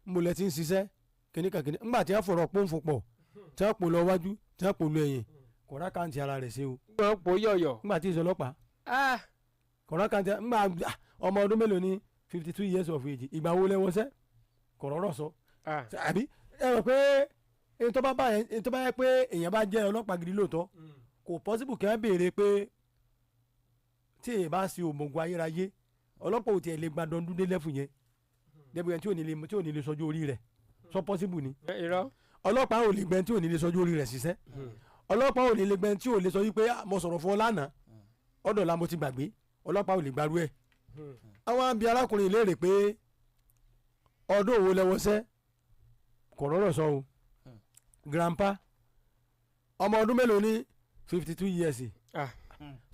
níbo lẹ ti ń ṣiṣẹ́ kìnnìkankìnnì ńgbà tí wọ́n fọ̀rọ̀ pọ́ǹfù pọ̀ tí wọ́n pò lọ wájú tí wọ́n pò lọ ẹ̀yìn kọ̀ọ̀rá kàǹtì ara rẹ̀ ṣe o. wọ́n pò yọ̀yọ̀. ńgbà tí ìṣọlọ́pàá kọ̀ọ̀rá kàǹtì ńgbà ọmọ ọdún mélòó ni 52 years of age ìgbà wo lẹ́wọ́ sẹ́ kọ̀rọ̀rọ̀ sọ. àbí ẹ rò pé èyí tó bá yẹ pé èèyàn bá jẹ́ ọlọ́pàá gidi lóòótọ́ kò possible kí wọ́n béèrè pé tí èèyàn bá ṣe òmùgọ̀ ayérayé ọlọ́pàá ò tiẹ̀ lè gba dọ́ndún dé lẹ́fù yẹn dẹ́gbẹ̀ẹ́ tí ò ní lè sọjú orí rẹ̀ so possible ni. ọlọ́pàá ò lè gbẹ́ tí ò ní lè sọjú orí rẹ̀ ṣiṣẹ́ ọlọ́pàá ò ní lè gbẹ́ tí ò lè sọ wípé mo sọ̀rọ̀ fún ọ lánàá ọ̀dọ̀ la mo ti gbàgbé ọlọ́pàá ò lè gbarú ẹ̀. àwọn àbí arákùnrin léèrè pé ọdún òwò lẹ́wọ́sẹ́ kò rọ́rọ̀ sọ o grandpa ọmọ ọdún mélòó ní 52 years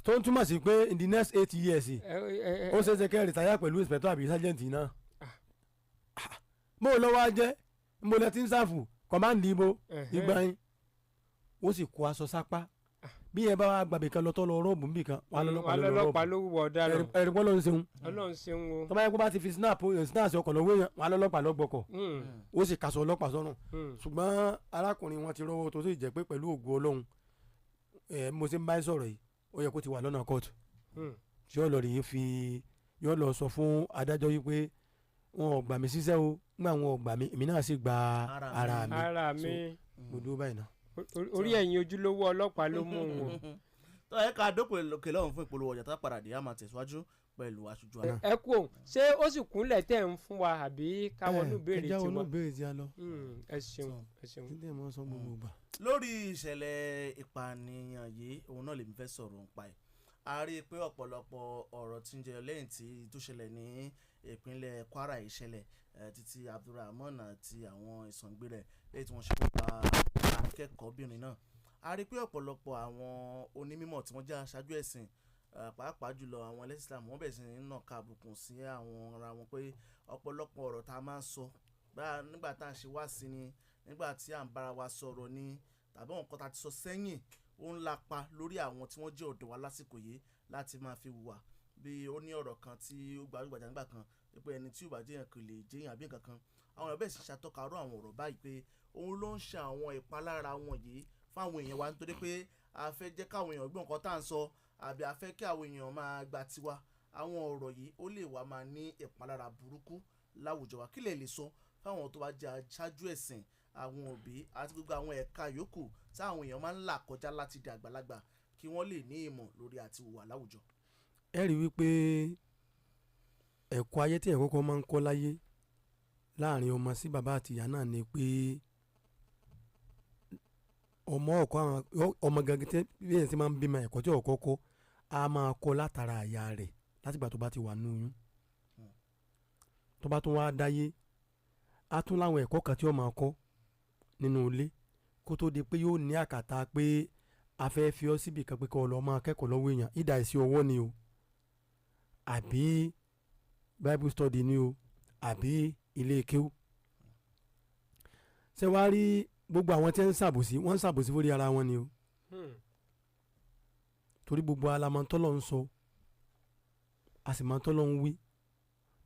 tó ń túmọ̀ sí pé in the next 8 years ó ṣe é ṣe kẹ́ rìtáyà pẹ̀lú inspector àbí sergeant náà bó lọ́wọ́ á jẹ́ mo lẹ ti ń sáfù kọ́máǹdì ibo ìgbà yín ó sì kó aṣọ sápá bí yẹn bá wà gbàgbé kan lọ́tọ́ lọ rọ́ọ̀bù níbì kan wà lọ́lọ́pàá ló wọ̀ ọ̀daràn ẹ̀rí pọ́ lọ́run ṣeun ọlọ́run ṣeun o tọ́ba yẹn kó bá ti fi snap ọkọ̀ lọ́wọ́ yẹn wà lọ́lọ́pàá lọ́gbọ̀kọ̀ ó sì kàṣọ ọlọ́pàá sọ́run ṣùgbọ́n arákùnrin wọn ti rọ́wọ́ tó sì jẹ́ pé pẹ̀lú ògo ọlọ́run mo ṣe ń bá sọ̀rọ̀ yìí ó yẹ kó ti wà lọ́nà kóòtù tí yóò lọ rí yóò lọ sọ fún adájọ́ yìí pé wọn ò gbà mí síṣẹ́ o nígbà wọn ò gbà mí èmi náà sì gba ara mi mo dúró báyìí náà. orí ẹ̀yìn ojúlówó ọlọ́pàá ló mú wọn. tó ẹ ká dókòó lókè lọ́hùn fún ìpolówó ọjà tá a padà dé a máa tẹ̀síwájú pẹ̀lú aṣojú àná. ẹ kú òun ṣé ó sì kúnlẹ̀ tẹ̀ ń fún wa àbí káwọn onúbèrè tiwọn. ẹ jáwọ́ onúbèrè tí a lọ. ẹ ṣeun ẹ ṣeun. kí lè mọ sọ gbogbo gbà. lórí ìṣẹ̀lẹ̀ ìpànìyàn yìí òun náà lèmi fẹ́ sọ̀rọ̀ nípa ẹ̀ a rí i pé ọ̀pọ̀lọpọ̀ ọ̀rọ̀ tí ń jẹyọ lẹ́yìn tí tó ṣẹlẹ̀ ní ìpínlẹ̀ Kwara ìṣẹ̀lẹ̀ títí Abdulrahman àti àwọn ìsọ̀ǹgbé rẹ̀ lẹ́yìn tí wọ́n ṣe pa akẹ́kọ̀ọ́bìnrin náà a rí i pé ọ̀pọ̀lọpọ̀ àwọn onímọ̀ tí wọ́n jẹ́ aṣáájú ẹ̀sìn pàápàá jùlọ àwọn ẹlẹ́sìn Islam wọ́n bẹ̀rẹ̀ sí ní nàka àbùkù sí àwọn ara wọn pé ọ̀pọ̀lọpọ̀ ọ̀rọ̀ tá a máa ń sọ nígbà tá à ń ṣe wá sí ni nígbà tí à ń bára wa sọ̀rọ̀ ni tàbí àwọn nǹkan tá a ti sọ sẹ́yìn ó ń lapa lórí àwọn tí wọ́n jẹ́ ọ̀dọ́ wa lásìkò yìí láti máa fi hùwà bí ó ní ọ̀rọ̀ kan tí ó gbajúgbajà nígbà kan pé ẹni tí ò bá jẹ́yàn kò lè jẹ́yàn àbí nǹkan kan àwọn ọ̀rọ̀ bẹ́ẹ̀ sì ṣàtọ́ka ọ̀rọ̀ àwọn ọ̀rọ̀ báyìí pé òun ló ń ṣe àwọn ìpalára wọn yìí fáwọn èèyàn wa nítorí pé a fẹ́ jẹ́ káwọn èèyàn gbọ́ nǹkan tá à ń sọ àbí a fẹ́ kí àwọn èèyàn máa gba tiwa àwọn ọ̀rọ̀ yìí ó lè wá máa ní ìpalára burúkú láwùjọ wa kí lè sọ fáwọn tó bá jẹ́ aṣáájú ẹ̀sìn àwọn òbí àti gbogbo àwọn ẹ̀ka yòókù tí àwọn èèyàn máa ń là kọjá láti di àgbàlagbà kí wọ́n lè ní ìmọ̀ lórí àti hùwà láwùjọ. ẹ rí wípé ẹ̀kọ́ ayé tí ẹ̀ kọ́kọ́ máa ń kọ́ láyé láàrin ọmọ sí bàbá àti ìyá náà ni pé ọmọ gangan tí bẹ́ẹ̀ sì máa ń bímọ ẹ̀kọ́ tí ọ̀kọ́ kọ́ a máa kọ́ látara àyà rẹ̀ látìgbà tó bá ti wà ní oyún tó bá tún wá dáyé a tún láwọn ẹ̀kọ́ kan tí ó máa kọ́ nínú ilé kó tó di pé yóò ní àkàtà pé a fẹ́ fi ọ́ síbi kan pé kọ́ ọ lọ máa kẹ́kọ̀ọ́ lọ́wọ́ èèyàn ìdá ìsí ọwọ́ ni o àbí bible study ni o àbí ilé kéwú ṣé wàá rí gbogbo àwọn tí wọ́n ń ṣàbòsí fórí ara wọn ni o torí gbogbo alamọ̀tọ́lọ̀ ń sọ a sì máa tọ́lọ́run wí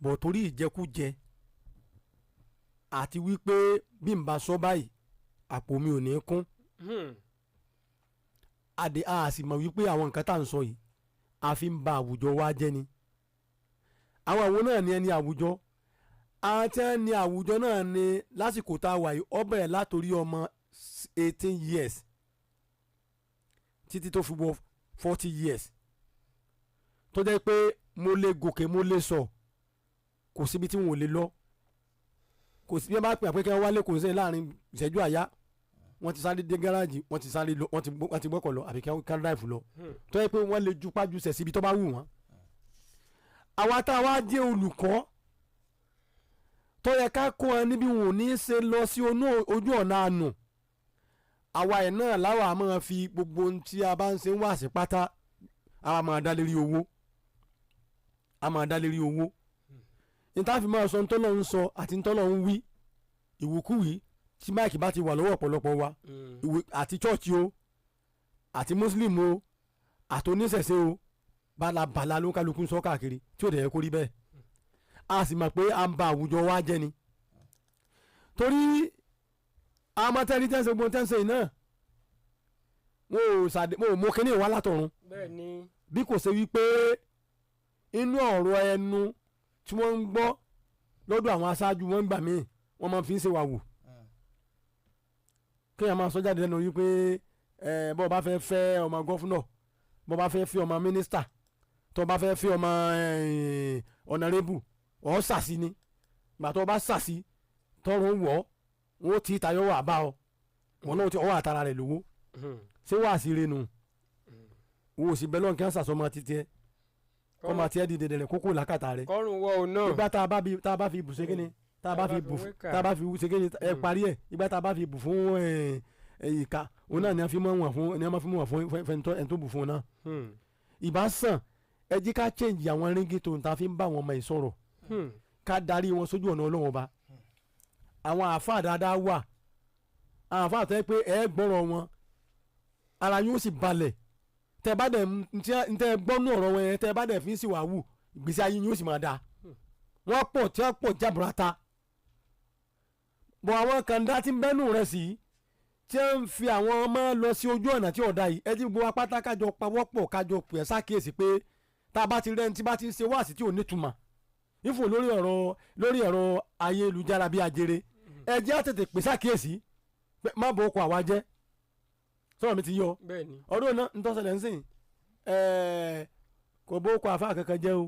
bọ̀ torí ìjẹkújẹ àti wípé bí n bá sọ báyìí àpò mi ò ní kún a sì mọ̀ wípé àwọn nǹkan tá à ń sọ yìí a fi ń ba àwùjọ wa jẹ́ ni àwọn àwo náà ní ẹni àwùjọ àwọn tí wọ́n ní àwùjọ náà ní lásìkò tá a wà yìí ó bẹ̀rẹ̀ látòrí ọmọ 18 years títí tó fi wọ 40 years tó jẹ́ pé mo lè gòkè mo lè sọ kò síbi tí wọn ò lè lọ kò sí bí wọ́n bá pè àpékẹ́ wálé kò sí láàrin ìṣẹ́jú àyá wọ́n ti sáré dé gáràjì wọ́n ti sáré lọ wọ́n ti gbọ́kọ̀ lọ àbí ká drive lọ tó yẹ pé wọ́n lè ju pájú sẹ̀ síbi tó bá wù wọ́n. àwa tá a wá jẹ́ olùkọ́ tó yẹ ká kó ẹ níbi wọn ò ní í ṣe lọ sí ojú ọ̀nà àánú àwa ẹ̀ náà láwa máa fi gbogbo ohun tí a bá ń ṣe ń wá sí pátá àwa máa dá lérí owó níta fi máa sọ ntọ́lọ́ ń sọ àti ntọ́lọ́ ń wí ìwúkúwí tí máìkì bá ti wà lọ́wọ́ ọ̀pọ̀lọpọ̀ wa àti chọ́ọ̀chì o àti muslim o àti oníṣẹ̀ṣe o balabala ló kálukú ń sọ káàkiri tí ò dẹ̀ yẹ kó rí bẹ́ẹ̀ a sì mọ̀ pé à ń ba àwùjọ wa jẹ́ ni torí amatẹ́ni tẹ́sẹ̀ gbọ́n tẹ́sẹ̀ yìí náà wọn ò mọ kíní ìwà látọ̀run bí kò ṣe wípé inú ọ̀rọ̀ ẹnu tí wọ́n ń gbọ́ lọ́dọ̀ àwọn aṣáájú wọn gbà míì wọ́n máa fi ń ṣe wà wù kéèyàn máa sọ jáde lẹ́nu wípé bọ́ọ̀ bá fẹ́ fẹ́ ọmọ gọ́fúnọ̀ bọ́ọ̀ bá fẹ́ fẹ́ ọmọ mínísítà tó bá fẹ́ fẹ́ ọmọ ọ̀nàrẹ́bù ọ̀ ṣàṣì ni gbà tó bá ṣàṣì tọrùn wọ̀ wọ́n ti tayọ̀ wà bá ọ wọn náà ti ọwọ́ àtàrà rẹ̀ lówó ṣé wàá sí renu wo sì bẹ́ẹ̀ lọ́n kí wọ́n ṣàṣọmọ títí ẹ kọ́ máa tiẹ́ di dẹ̀dẹ̀rẹ̀ kókó làkàtà rẹ̀ kọ́rùn wọ ọ náà ìgbà tá a bá fi bù ṣe kíni tá a bá fi ṣe kíni ẹ parí ẹ ìgbà tá a bá fi bù fún ìka òun náà ni a fi mọ̀ wọ̀n fún ẹni a máa fi mọ̀ wọ̀n fún ẹni tó bù fún un náà ìbá sàn ẹ jí ká change àwọn ríngì tó ń ta fi ń bá àwọn ọmọ yìí sọ̀rọ̀ ká darí wọn sójú ọ̀nà Ọlọ́run Ọba àwọn àáfàá dáadáa wà àwọn àáfàá tó yẹ pé ẹ gbọ́rọ̀ wọn ara yóò sì balẹ̀ tẹ bá dẹ̀ ntẹ gbọ́nú ọ̀rọ̀ wọn yẹn tẹ bá dẹ̀ fi ń sì wà wù ìgbésí ayé yóò sì máa dáa wọ́n pọ̀ tí wọ́n pọ̀ jaburata bọ̀ àwọn kàńdá tí ń bẹ́nu rẹ̀ sí tí wọ́n ń fi àwọn ọmọ lọ sí ojú ọ̀nà tí ọ̀dà yìí ẹ ti gbọ́ apáta kájọ pawọ́pọ̀ kájọ pè é sákèésí pé tá a bá ti rẹ́ni tí bá ti ń ṣe wáàsí tí ò nítumọ̀ ìfò lórí ẹ̀rọ ayélujára bíi ajere ẹ jẹ́ àtètè pè sákèésí pé má bọ̀ ọkọ̀ àwa jẹ́ sọ̀rọ̀ mi ti yọ ọdún náà ntọ́sẹ̀lẹ̀ ń sìn kò bó ọkọ̀ àfa kankan jẹ́ o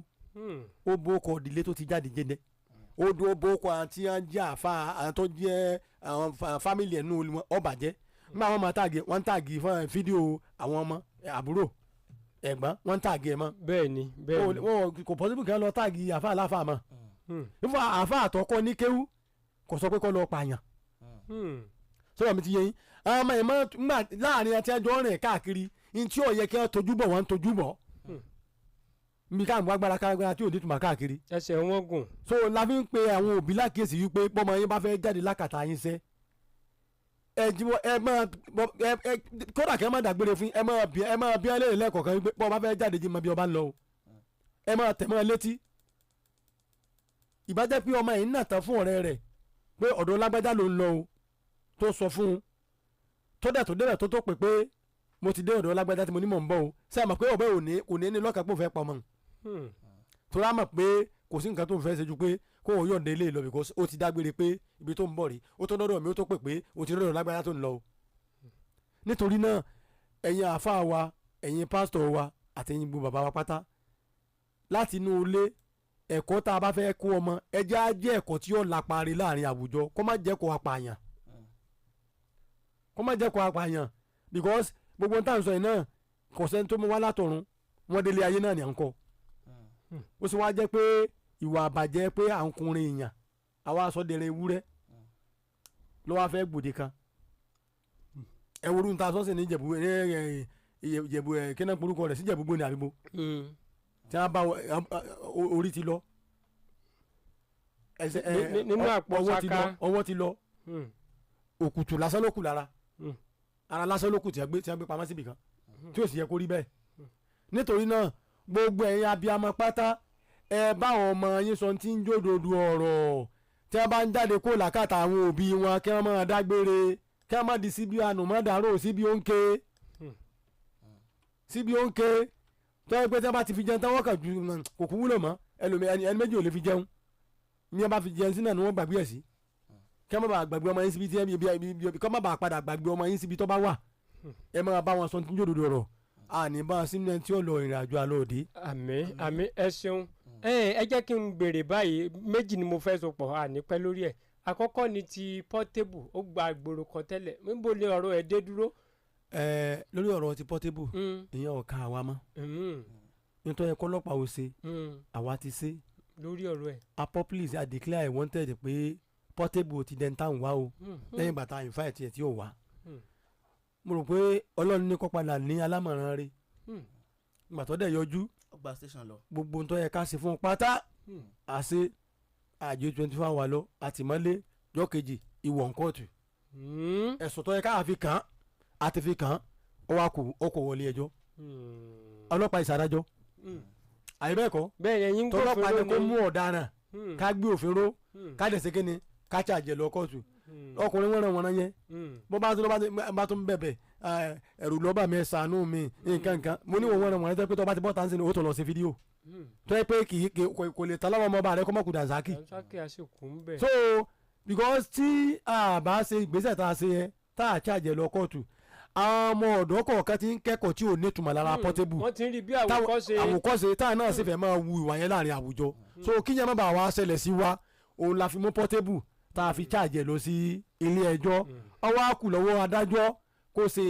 ó bó ọkọ̀ ìdílé tó ti jáde jẹ́dẹ́ ó dún ó bó ọkọ̀ àti ajá àfa àtọ́ jẹ́ àwọn fámìlì ẹ̀nu ọba jẹ́ nígbà wọn máa tàgé wọn tàgé fún fídíò àwọn ọmọ àbúrò ẹ̀gbọ́n wọn tàgé ẹ̀ mọ́ bẹ́ẹ̀ni wọn kò pọ́sibú kí wọ́n lọ tàgé àfa aláfa mọ́ nífọ̀ àfa àtọ́kọ́ ní kéwú kò sọ pé kọ́ lọ pààyàn sọ̀rọ̀ mi ti yẹ yín ọmọ ìmọ̀ ńgbà láàrin àti ẹjọ́ rìn káàkiri ní tí ò yẹ kí wọ́n tojú bọ̀ wọ́n ń tojú bọ̀ nbí káàmù agbára kárakára tí ò ní tùmọ̀ káàkiri. ẹsẹ̀ wọn gùn. so la fi ń pe àwọn òbí lákèésí wípé bọ́mọ yín bá fẹ́ jáde lákàtà yín sẹ́ ẹ máa kódà kí ẹ má dàgbére fún ẹ máa bí ẹlẹ́rìí lẹ́kọ̀ọ̀kan wípé bọ́mọ bá fẹ́ jáde jí mọ bí ọba ń lọ o ẹ máa tẹ̀ mọ́ ẹ létí ìbájẹ́ pé ọmọ yìí ń nàtàn fún ọ̀rẹ́ rẹ̀ pé ọ̀dọ̀ lágbájá ló ń lọ o tó sọ fún un tó débẹ̀ tó pè pé mo ti dé ọ̀dọ̀ lágbájá tí mo ní mò ń bọ̀ o ṣé ẹ mọ̀ pé ọ̀bẹ kò ní ní lọ́kàn pé òun fẹ́ pa ọmọ tó rá mọ̀ pé kò sí nǹkan tó ń fẹ́ ṣe ju pé kó o yọ̀ǹda ilé lọ because ó ti dágbére pé ibi tó ń bọ̀ rí ó tó dọ́dọ̀ mi ó tó pè pé ó ti dọ́dọ̀ lágbájá tó ń lọ o nítorí náà ẹ̀yin àáfàá wa ẹ̀yin pásítọ̀ wa àtẹ̀yin gbogbo bàbá wa pátá láti inú ilé ẹ̀kọ́ tá a bá fẹ́ kó ọmọ ẹjẹ́ á jẹ́ ẹ̀kọ́ tí yóò lápari láàrin àwùjọ kó má jẹ́ kó apààyàn because gbogbo tá à ń sọ yìí náà kò sẹ́ni tó mú wá látọ̀run wọ́n délé ayé náà ní à ń kọ́ ó sì wá jẹ́ pé ìwà àbàjẹ́ pé à ń kunrin èèyàn àwa sọ́dẹ̀rẹ̀ ewúrẹ́ ló wá fẹ́ gbòde kan ẹ̀wòrú ń ta sọ́sẹ̀ ní ìjẹ̀bú kíná porúkọ rẹ̀ sí ìjẹ̀bú gbóni àbíbo tí wọ́n bá orí ti lọ nínú àpò ṣáká ọwọ́ ti lọ òkùtù lásán ló kù lára ara lásán ló kù tí a gbé pamọ́ síbi kan tí ò sì yẹ kó rí bẹ́ẹ̀ nítorí náà gbogbo ẹ̀yin abiyamọ pátá ẹ báwọn ọmọ yín sọ tí ń jódodo ọ̀rọ̀ tí wọ́n bá ń jáde kó làkàtà àwọn òbí wọn kí wọ́n máa dágbére kí wọ́n má di síbi ànùmọ́dàrú síbi òǹkè tó yẹ pé tí wọ́n bá ti fi jẹun tán wọ́n kàn ju kò kú wúlò mọ́ ẹni méjì ò lè fi jẹun ní wọ́n bá fi jẹun sínú àná wọ́n gbàgbé ẹ̀ sí kí wọ́n má bàa gbàgbé ọmọ yín síbi tí kí wọ́n má bàa padà gbàgbé ọmọ yín síbi tó bá wà ẹ máa bá wọn sọ tí ń jódodo ọ̀rọ̀ àní bá wọn sínú ẹni tí ó lọ ìrìn àjò alóòdì. àmín ẹ ṣeun ẹ jẹ́ kí n béèrè báyìí méjì ni mo fẹ́ sọ pọ̀ àní pẹ́ lórí ẹ̀ àkọ́kọ́ ni ti Portable ó gba ìgboro kan tẹ́lẹ̀ níbo lè ọ̀rọ̀ ẹ̀ dé dúró. lórí ọ̀rọ̀ ti Portable ìyẹn ò ká àwa mọ́ nítorí ẹ̀kọ́ ọlọ́pàá ò ṣe àwa ti ṣe lórí ọ̀rọ̀ ẹ̀. Police a declare wanted pé Portable ti dẹ̀ ń tàn wá o lẹ́yìn bàtà invite ẹ̀ tí ò wá mo rò pé Ọlọ́run ní kó padà ní alámọ̀ràn rẹ̀ ìgbà tó dẹ̀ yọjú gbogbo ń tó yẹ ká ṣe fún un pátá àṣe àjò 24 hours lọ àtìmọ́lé jọ́ kejì ìwọ̀n kóòtù ẹ̀sùn tó yẹ ká fi kàn án àti fi kàn án ó wá kù ó kò wọlé ẹjọ́ ọlọ́pàá ìsàdájọ́ àyíbẹ̀kọ́ tọ́lọ́pàá ni kó mú ọ̀daràn ká gbé òfin ró ká dẹ̀ ṣe kíni ká ṣàjẹ́ lọ kóòtù ọkùnrin wọ́n yẹn bó bá tún bẹ̀bẹ̀ ẹ̀rù lọ́ba mi ẹ̀ ṣàánú mi nǹkan mo ní wọ́n yẹn tẹ́ pé tó bá ti bọ́ tán sí ni ó tó lọ sí fídíò tó yẹ pé kò lè ta lọ́wọ́ ọmọọba rẹ kó mọ̀ kú Dànsákì so because tí a bá ṣe ìgbésẹ̀ tá a ṣe yẹn tá a ṣàjẹ́ lọ kóòtù àwọn ọmọ ọ̀dọ́ kọ̀ọ̀kan ti ń kẹ́kọ̀ọ́ tí ò ní ìtumọ̀ lára Portable wọ́n ti ń rí bí àwòkọ́ṣe táà náà sì fẹ́ máa wu ìwà yẹn láàrin àwùjọ so kíyẹn má bàa wá ṣẹlẹ̀ sí wa òun la fi mú Portable tá a fi ṣàjẹ́ lọ sí ilé ẹjọ́ ọwọ́ àkù lọ́wọ́ adájọ́ kó ṣe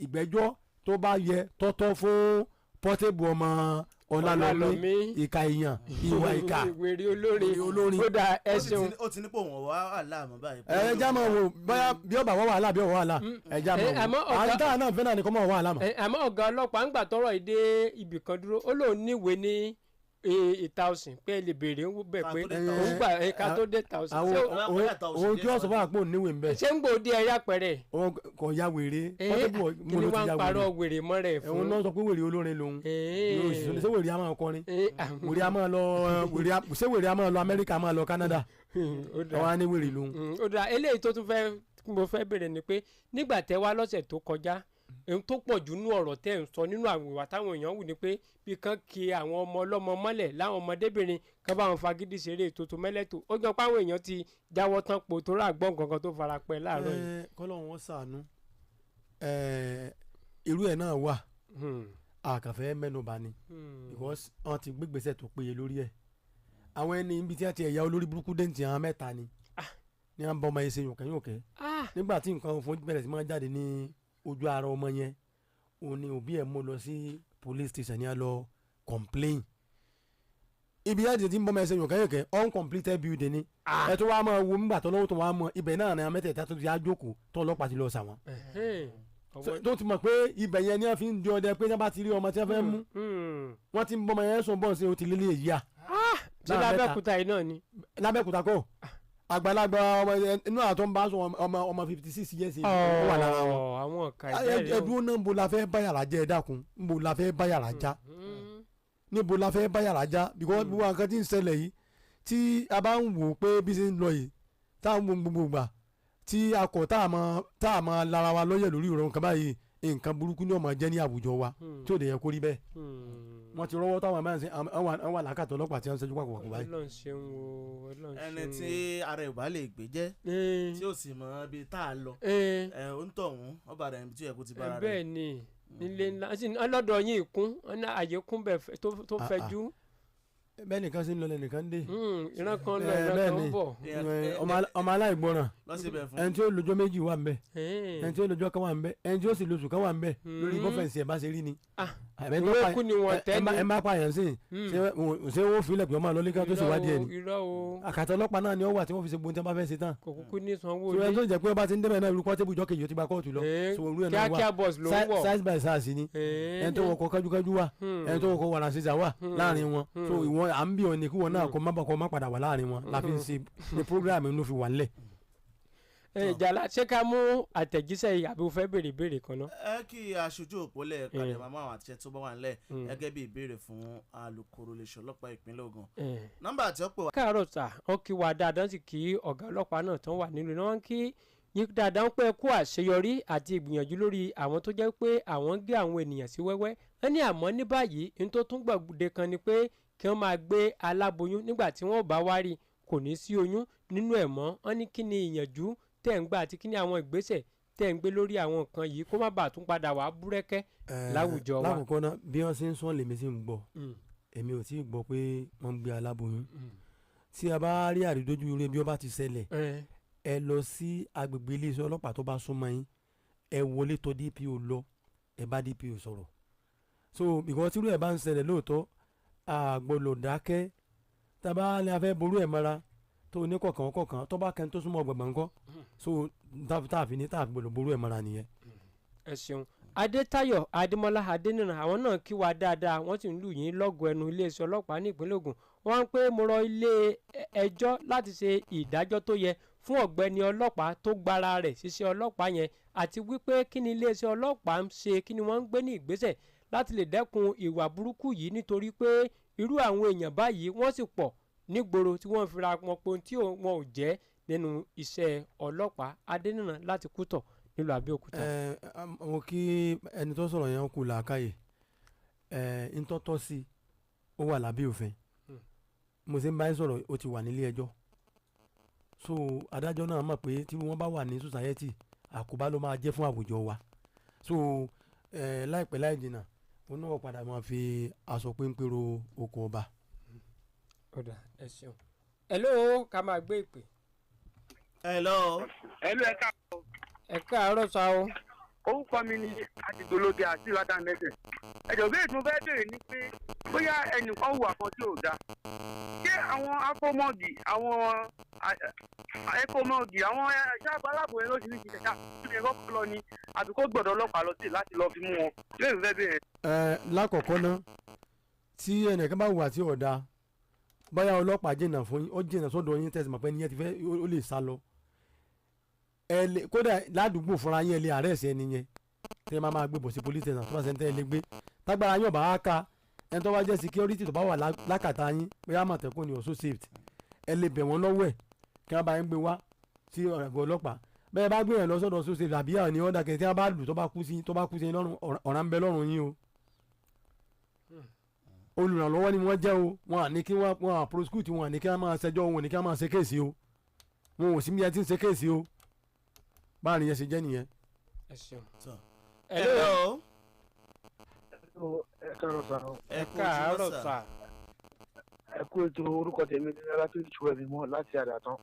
ìgbẹ́jọ́ tó bá yẹ tọ́tọ́ fún Portable ọmọ Ọlálọ́mí ìka èèyàn ìwà ìka wèrè olórin ó dà ẹ ṣeun. ó ti ní pò wọ́n wá wàhálà mọ́ báyìí. ẹ já máa wò bóyá bí ọba wọ́n wàhálà bí ọba wàhálà ẹ já máa wò àwọn táwọn náà fẹ́ náà nìkan máa wàhálà mọ́. àmọ́ ọ̀gá ọlọ́pàá ń gbà tọrọ ìdè ibì kan dúró ó lóun níwèé ní ìta ọ̀sìn pé lè béèrè ń bẹ̀ pé òun gbà ẹ̀ka tó dé ta ọ̀sìn. òun kí wọ́n sọ fún àpò níwèé ń bẹ̀. ṣé ń gbòdì ẹ̀yà pẹ̀rẹ̀. kò ya wèrè Portable kí ni wọ́n ń parọ́ wèrè mọ́ rẹ̀ fún. òun náà sọ pé wèrè olórin lòun ṣé wèrè a máa kọrin wèrè a máa lọ ṣé wèrè a máa lọ Amẹ́ríkà a máa lọ Canada àwọn á ní wèrè lòun. ó dà eléyìí tó tún mo fẹ́ béèrè ni pé nígbà tẹ́ wá lọ́sẹ̀ tó kọjá ohun tó pọ̀ jù nínú ọ̀rọ̀ tẹ́ ń sọ nínú àwọn ìwà táwọn èèyàn wù ni pé bí kan kí àwọn ọmọ ọlọ́mọ mọ́lẹ̀ láwọn ọmọdébìnrin kan bá wọn fagídí ṣeré ètòtò mẹ́lẹ́tò ó jọ pé àwọn èèyàn ti jáwọ́ tán po tó rà gbọ́n kankan tó fara pẹ́ láàárọ̀ yìí. kọ́lọ́run wọn ṣàánú irú ẹ̀ náà wà àkànfẹ́ mẹ́nuba ni because wọ́n ti gbégbèsè tó péye lórí ẹ̀ àwọn ẹni ibi tí wọ́n ti ẹ̀yà olórí burúkú dẹ́ǹtì àwọn mẹ́ta ni ní wọ́n bá ọmọ yẹn ṣe yòókè nígbà tí nǹkan fún bẹ̀rẹ̀ sí máa jáde ní ojú ara ọmọ yẹn òun ni òbí ẹ̀ mú lọ sí police station ní a lọ complain ibi yẹn ti ń bọ́ ọmọ yẹn ṣe yòókè uncompleted building ni ẹ tó wá máa wo nígbà tó lọ́wọ́ tó wá mọ ibẹ̀ náà ní àwọn mẹ́tẹ̀ẹ̀ta tó ti á jókòó tó ọlọ́pàá ti lọ sà wọ́n tó ti mọ̀ pé ibẹ̀ yẹn ni wọ́n fi ń di ọdẹ pé wọ́n bá ti rí ọmọ tí wọ́n fẹ́ mú wọ́n ti ń bọ́ ọmọ yẹn sùn bọ́ọ̀ sí o ti lélẹ̀ èyí à. ṣé lábẹ́kúta yìí náà ni. lábẹ́kúta kọ́ àgbàlagbà ọmọ inú àtọ́ ń bá sọ ọmọ 56 years ó wà lára wọn. àwọn ọ̀ka ìbẹ̀rẹ̀ ẹdun náà níbo la fẹ́ bá yàrá jẹ́ ẹ dákun níbo la fẹ́ bá yàrá já níbo la fẹ́ bá yàrá já because gbogbo nǹkan tí ń ṣẹlẹ̀ yìí tí a bá ń wò pé bí ṣe ń lọ yìí tá a ń wo gbogbo gbà tí a kọ̀ tá a máa lára wa lọ́yẹ̀ lórí ìrọ̀ nǹkan báyìí nǹkan burúkú ni ó máa jẹ́ ní àwùjọ wa tí ò dé yẹ kó rí bẹ́ẹ̀ wọ́n ti rọ́wọ́ táwọn máa ń ṣe àwọn àlàkàtọ̀ ọlọ́pàá tí wọ́n ń ṣẹ́jú pàpọ̀ pàpọ̀ báyìí. ẹni tí ara ìwà lè gbé jẹ́ tí ó sì mọ ibi tá a lọ ó ń tọ̀hún ọba rẹ̀ tí ó yẹ kó ti bára rẹ̀. bẹ́ẹ̀ ni nílé ńlá ọlọ́dọ̀ yín ìkún àyè kún bẹ̀ tó fẹ̀jú. bẹ́ẹ̀ nìkan sí ń lọ lẹ́nìkan dé. ìran kan lọ ìran kan ń bọ̀. ọmọ aláìgbọràn ẹni tí ó lọ́jọ́ méjì wà ńbẹ̀ ẹni tí ó lọ́jọ́ kan wà ńbẹ̀ ẹni tí ó sì lóṣù kan wà ńbẹ̀ lórí bọ́fẹ̀nsì ẹ̀ bá ṣe rí ni. ìwé kú ni wọ́n tẹ́ ni. ẹ má pààyàn sí ṣé wọ́n fi ilẹ̀ pé ọmọ àlọ́lé ká tó ṣe wádìí ẹ̀ ni. àkàtà ọlọ́pàá náà ni ó wà tí wọ́n fi ṣe gbóhùn tí wọ́n bá fẹ́ ṣe tán. kò kúkú ní sanwó ilé. sọ jẹ́ pé ọba ti ń dẹ́bẹ̀ náà irú Portable ìjọ kejì ó ti gba kóòtù lọ. kíákíá bọ́ọ̀sì ló ń wọ̀. size by size ni ẹni tó wọkọ̀ kájúkájú wà ẹni tó wọkọ̀ wàrà sísà wà láàrin wọn so ìwọ̀n à ń bí ọ ní kí wọn náà kọ́ má padà wà láàrin wọn la fi ń ṣe ní programme ló fi wà nílẹ̀. Ìjàlá ṣé ká mú àtẹ̀jíṣẹ́ yìí àbí o fẹ́ béèrè ìbéèrè kan náà. ẹ kí aṣojú òpólẹ̀ kalẹ̀ máa mú àwọn àtẹ̀jẹ́ tó bá wà nílẹ̀ gẹ́gẹ́ bí ìbéèrè fún alukoro iléeṣẹ́ ọlọ́pàá ìpínlẹ̀ Ògùn. nọ́mbà tí ó pè wá. káàárọ̀ sà wọ́n kí wa dáadáa sì kí ọ̀gá ọlọ́pàá náà tán wà nílùú náà wọ́n kí yín dáadáa ń pẹ́ kú àṣeyọrí àti ìgbìyànjú lórí àwọn tó jẹ́ pé àwọn ń gé àwọn ènìyàn sí wẹ́wẹ́. wọ́n ní àmọ́ ní báyìí ní tó tún gbàgbọ́dé kan ni pé kí wọ́n máa gbé aláboyún nígbà tí wọ́n bá wá rí kò ní sí oyún nínú ẹ̀ mọ́. wọ́n ní kí ni ìyànjú tẹ̀ ń gbà àti kí ni àwọn ìgbésẹ̀ tẹ̀ ń gbé lórí àwọn nǹkan yìí kó má bàa tún padà wá búrẹ́kẹ́ láwùjọ wa. lákòókò náà bí wọ́n ṣe ń sọ lèmi sì ń gbọ́ èmi ò tí ì gbọ́ pé wọ́n ń gbé aláboyún. tí a bá rí àrídójú rẹ bí ó bá ti ṣẹlẹ̀ ẹ lọ sí agbègbè iléeṣẹ́ ọlọ́pàá tó bá súnmọ́ yín ẹ wọlé tọ̀ DPO lọ ẹ bá DPO sọ̀rọ̀. so because tí irú ẹ̀ bá ń ṣẹlẹ̀ lóòótọ́ àgbọ̀lọ̀ dákẹ́ tá a bá ní a fẹ́ ború ẹ̀ mọ́ra tó ní kọ̀ọ̀kan tó bá kẹ́ni tó súnmọ́ gbọ̀ngbọ̀n ńkọ́ so táàfin ní táàfin gbọ̀dọ̀ ború ẹ̀ mọ́ra nìyẹn. ẹ ṣeun Adétáyọ̀ Adémọ́lá Adéníran àwọn náà kí wa dáadáa wọ́n sì ń lù yín lọ́gọ̀ọ́ ẹnu iléeṣẹ́ ọlọ́pàá ní ìpínlẹ̀ Ògùn wọ́n ń pé mo rọ ilé ẹjọ́ láti ṣe ìdájọ́ tó yẹ fún ọ̀gbẹ́ni ọlọ́pàá tó gbára rẹ̀ ṣiṣẹ́ ọlọ́pàá yẹn àti wípé kí ni iléeṣẹ́ ọlọ́pàá ń ṣe kí ni wọ́n ń gbé ní ìgbésẹ̀ láti lè dẹ́kun ìwà burúkú yìí nítorí pé irú àwọn èèyàn báyìí wọ́n sì pọ̀ nígboro tí wọ́n fira wọn pé ohun tí wọn ò jẹ́ nínú iṣẹ́ ọlọ́pàá. Adéníran láti Kútọ̀ nílùú Abẹ́òkúta. mo kí ẹni tó sọ̀rọ̀ yẹn kú làákàyè ntọ́tọ́ sí ó wà lábẹ́ òfin mo ṣe ń bá yín sọ̀rọ̀ ó ti wà nílé ẹjọ́ so adájọ́ náà mọ̀ pé tí wọ́n bá wà ní society àkóbá ló máa jẹ́ fún àwùjọ wa so láìpẹ́ láì jìnnà òun náà padà máa fi aṣọ péńpérò oko ọba. ọ̀dà ẹ ṣeun. hello ká máa gbé ìpè. hello. ẹ káàárọ̀. ẹ káàárọ̀ sá o. orúkọ mi ni àtìgbòlódé àti ìlàdàmẹsẹ ẹjọ bẹ́ẹ̀ tí mo fẹ́ béèrè ni pé bóyá ẹnìkan hùwà kan tí ò dáa ṣé àwọn afọmọgì àwọn ẹfọmọgì àwọn ṣáàbù aláàbòyìn ló ti ní ìṣẹ̀ṣà tó yẹ kọ́kọ́ lọ ni àbí kó gbọ́dọ̀ ọlọ́pàá lọ sí láti lọ fi mú wọn ṣé èmi fẹ́ béèrè. lákọ̀ọ́kọ́ náà tí ẹnìkan bá hùwà tí ò dáa bóyá ọlọ́pàá jìnnà fún yín ó jìnnà sọ́dọ̀ yín tẹ̀sí mọ̀ pé ẹnìyẹn ti fẹ́ ó lè sá lọ kódà ládùúgbò fúnra yín ẹ lè àrẹ́sì ẹni yẹn tẹ́ máa máa gbé bọ̀ sí police station tó bá ṣe ń tẹ́ ẹ lé gbé tágbára yóò bá wá ká ẹni tó bá jẹ́ security tó bá wà lákàtà yín bóyá àmọ̀tẹ́kùn ni ọ̀ṣọ́ safety ẹ lè bẹ̀ wọ́n lọ́wọ́ ẹ̀ kí wọ́n bá yín gbé wá sí ọ̀rẹ́gbẹ̀ ọlọ́pàá bẹ́ẹ̀ bá gbé yẹn lọ sọ́dọ̀ ọ̀ṣọ́ safety àbí àwọn ni wọ́n dàkẹ́ tí wọ́n bá lù tó bá kú sí lọ́rùn ọ̀ràn ń bẹ lọ́rùn yín o olùrànlọ́wọ́ ni wọ́n jẹ́ o wọn à ní kí wọ́n à prosecute wọn à ní kí wọ́n máa ṣẹjọ́ wọn ò ní kí wọ́n máa ṣe kéèsì o wọn ò sí bí ẹ ti ń ṣe kéèsì o báàrin yẹn ṣe jẹ́ nìyẹn. ẹ ṣeun. hello. ẹ káàárọ̀ sá. ẹ kú ètò orúkọ tèmi ní aláfíì ìṣòro ẹ̀mí mọ́ láti àdàtàn.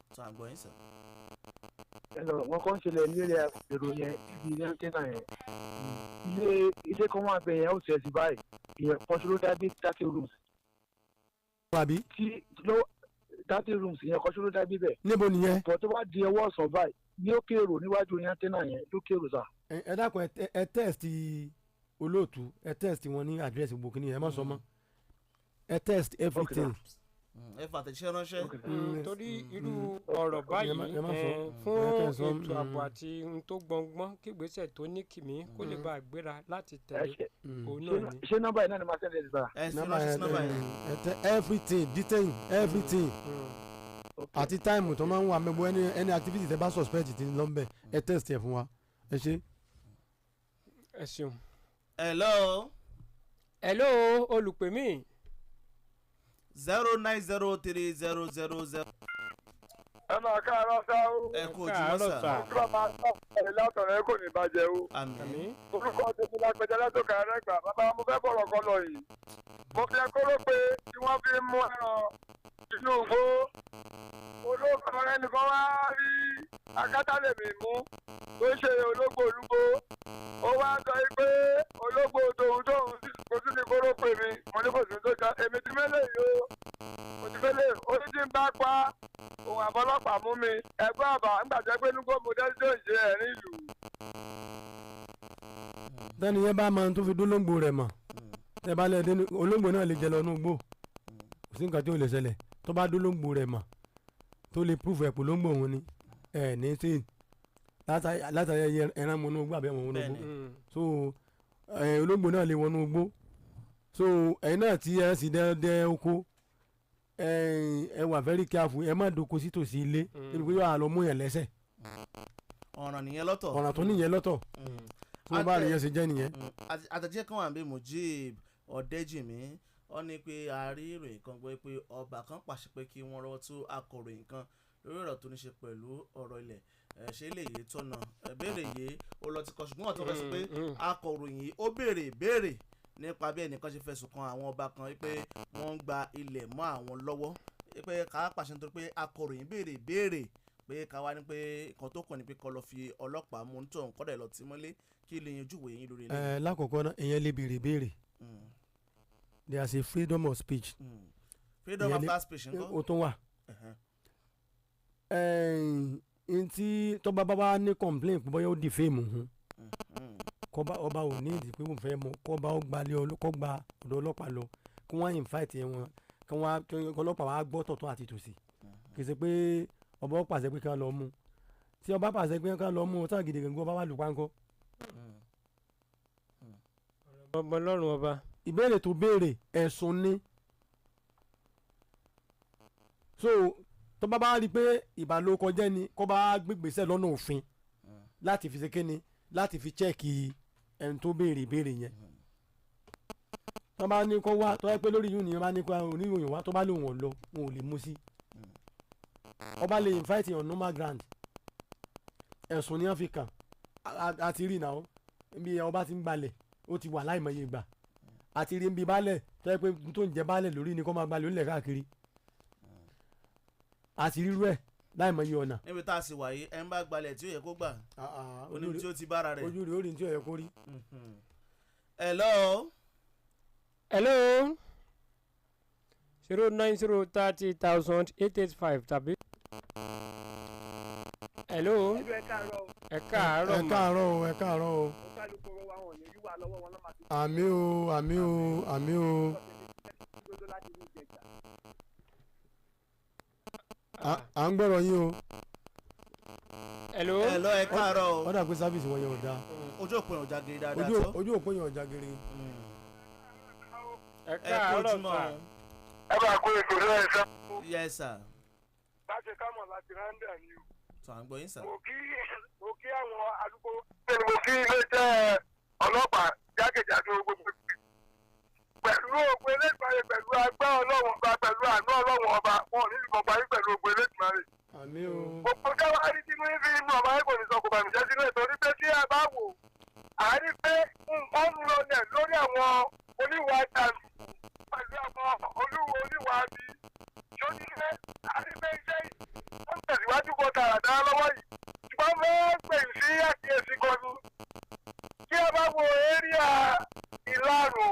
wọn kàn ń ṣẹlẹ̀ nílé èrò yẹn ibi ilé ńtẹ́nà yẹn ilé kan wà bẹ̀ yẹn ó ṣẹ̀ sí báyìí ìyẹn kan ṣe ló dábí 30 rooms. àbí. tí 30 rooms ìyẹn kan ṣe ló dábí bẹ̀. níbo nìyẹn. bọ̀ tó bá di ọwọ́ ọ̀sán báyìí ní òkè èrò níwájú yẹn ńtẹ́nà yẹn lókè èrò sà. ẹ dákun ẹ test olóòtú ẹ test wọn ní àdírẹ́sì gbogbo kìnìyàn ẹ má sọ mọ́ ẹ test everything. ẹ fàtẹ̀ṣẹ́ ránṣẹ́. torí irú ọ̀rọ̀ báyìí fún ètò ààbò àti ohun tó gbọ̀ngbọ́n kí ìgbésẹ̀ tó ní kìmí kó lè bá a gbéra láti tẹ̀lé òun náà ni. ṣé nọ́mbà yìí náà ni màá sẹ́ndẹ̀ ẹ̀dùbà. ẹ sí ránṣẹ́ sí nọ́mbà yìí. ẹ tẹ everything detail everything àti táìmù tó máa ń wà mẹ́gbọ́ any activity tẹ bá suspect ti ń lọ́nbẹ̀ ẹ test ẹ̀ fún wa ẹ ṣe. ẹ ṣeun. hello. hello olùpè mí. 0903000. ẹ máa káàárọ̀ sá o. ẹ kú ojúmọ́ sá. òkúrọ̀ máa ń bá ẹ̀rẹ̀ látọ̀rọ̀ ẹ kò ní bàjẹ́ o. àmín. orúkọ tèmi lágbèjà látòkè àrẹ́gbà bàbá mo fẹ́ bọ̀rọ̀ kan lọ yìí. mo fi ẹkọ́rọ́ pé tí wọ́n fi mú ẹran inú igbó olóògbé ẹnìkan wá rí akátá lèmi mú tó ṣe ológbò olúgbó ó wá sọ pé ológbò tòun kò sí ní kóró pè mí mo ní kò sí tó jọ èmi ti mẹ́lẹ̀ yìí o mo ti mẹ́lẹ̀ orí tí ń bá pa òun àfọlọ́pàá mú mi ẹgbẹ́ àbá ńgbàjẹ́ pé nígbà mo dé tó ìṣe ẹ̀rín ìlú. tẹ́ni yẹn bá máa tó fi dólóńgbò rẹ̀ mọ̀ tẹ́ bá lẹ́ẹ̀dẹ́ olóńgbò náà lè jẹ lọ inú igbó kò sí nǹkan tí ò lè ṣẹlẹ̀ tó bá dólóńgbò rẹ̀ mọ̀ tó lè proof ẹ̀pọ̀ lóńgbò òun ni ẹ̀ ní sí látàrí ẹran mọ́nú gbà bẹ́ẹ̀ wọ́n Bẹ́ẹ̀ni. wọnú so olóńgbò náà lè wọnú gbó so ẹ̀yin náà tí ẹ sì dẹ́ oko ẹ wà very careful ẹ má doko sí tòsí ilé níbi pé yóò lọ mú yẹn lẹ́sẹ̀ ọ̀ràn nìyẹn lọ́tọ̀. ọ̀ràn tó nìyẹn lọ́tọ̀ tó bá nìyẹn ṣe jẹ́ nìyẹn. àtẹ̀jẹ́ kan wà ń bí Mujib Ọ̀dẹ́jìmí wọ́n ní pé a rí ìròyìn kan gbọ́ pé ọba kan pàṣẹ pé kí wọ́n rọ́wọ́ tó akọ̀ròyìn kan lórí ọ̀rọ̀ tó ní ṣe pẹ̀lú ọ̀rọ̀ ilẹ̀ ṣé lè yé tọ̀nà béèrè yé ó lọ ti kọ ṣùgbọ́n wọ́n tó fẹ́ sọ pé akọ̀ròyìn yìí ó béèrè ìbéèrè nípa bí ẹnìkan ṣe fẹ̀sùn kan àwọn ọba kan pé wọ́n ń gba ilẹ̀ mọ́ àwọn lọ́wọ́ pé ká pàṣẹ nítorí pé akọ̀ròyìn béèrè ìbéèrè pé ká wá ní pé nǹkan tó kàn ní pé kó lọ fi ọlọ́pàá mú nítorí òun kọ́dà lọ tí mọ́lé kí lè yanjú wòye yín lórí ilé. lákọ̀ọ́kọ́ náà èèyàn lè béèrè béèrè there is a freedom of speech. freedom of speech ńkọ́. ó tún wà. ntí tọ́ba bá ní complain pé bóyá ó di fíìmù hun kọ́ba ọba ò ní ìdí pé òun fẹ́ mọ kọ́ba ó gbalẹ̀ kọ́ gba ọ̀dọ̀ ọlọ́pàá lọ kí wọ́n invite wọn kí ọlọ́pàá wa gbọ́ tọ̀tọ̀ àti tòsì kì í ṣe pé ọba ó pàṣẹ pé kí wọ́n lọ mú tí ọba pàṣẹ pé kí wọ́n lọ mú ọtá gidi gẹ́gẹ́ ọba wà lù pánkọ́. ọmọ ọlọ́run ọba. ìbéèrè tó béèrè ẹ̀sùn ni so tọ́ba bá rí i pé ìbálòpọ̀ jẹ́ ni kó bá gbégbèsè lọ́nà òfin láti fi ṣe kéne láti fi chẹ́ẹ̀kì ẹni tó béèrè ìbéèrè yẹn tọ́ bá ní kó wá tọ́ ẹ pé lórí yìí nìyẹn bá ní kó oníròyìn wá tó bá lè wọ̀n lọ wọn ò lè mú sí ọba lè invite on normal ground ẹ̀sùn ní áfíríkà àti rí náà bí ọba ti ń gbalẹ̀ ó ti wà láìmọye ìgbà àti rí bí baálẹ̀ tọ́ ẹ pé tó ń jẹ baálẹ̀ lórí ni kó máa gbalẹ̀ onílẹ̀ káàkiri àti rírú ẹ̀ láìmọye ọ̀nà. níbi tá a sì wà yìí ẹ ń bá gbalẹ̀ tí ó yẹ kó gbà oní tí ó ti bára rẹ̀. ojú rẹ̀ ó rí tí ó yẹ kó rí. hello. 090300885 tàbí. hello. ẹ káàárọ̀ ẹ káàárọ̀ o. àmì o. à ń gbọ́rọ̀ yín o. hello ẹ káàárọ̀ o. ó dà pé sábìsì wọn yẹn ò dáa. ojú òpó yẹn ò já giri dáadáa tó. ojú òpó yẹn ò já giri. ẹ káàárọ̀ sà. ẹ bá kó ètò náà sá. yes sir. láti kámọ̀ láti rándà ni o. tó à ń gbọ́ yín sà. mo kí àwọn àdúgbò. mo kí iléeṣẹ́ ọlọ́pàá jákèjádò gbogbo pẹ̀lú ògbé lẹ́gbàáyé pẹ̀lú agbá ọlọ́run ọba pẹ̀lú àánú ọlọ́run ọba wọn ò ní ìbọn parí pẹ̀lú ògbé lẹ́gbàáyé. àmì o. gbogbo jáwá rí sínú ibi inú ọba ẹ̀kọ́ ní sọkò bàmíjẹ́ sínú ẹ̀ torí pé tí a bá wò á rí pé nǹkan ń lọlẹ̀ lórí àwọn oníwà jàǹdù pẹ̀lú àwọn olúwo oníwà bí sódíṣẹ́ a rí pé iṣẹ́ ó ń tẹ̀síwájú kọ tààràtà lọ́wọ́ yìí ṣùgbọ́n mo pè sí àkíyèsí kan ní tí a bá wo éríà ìlànà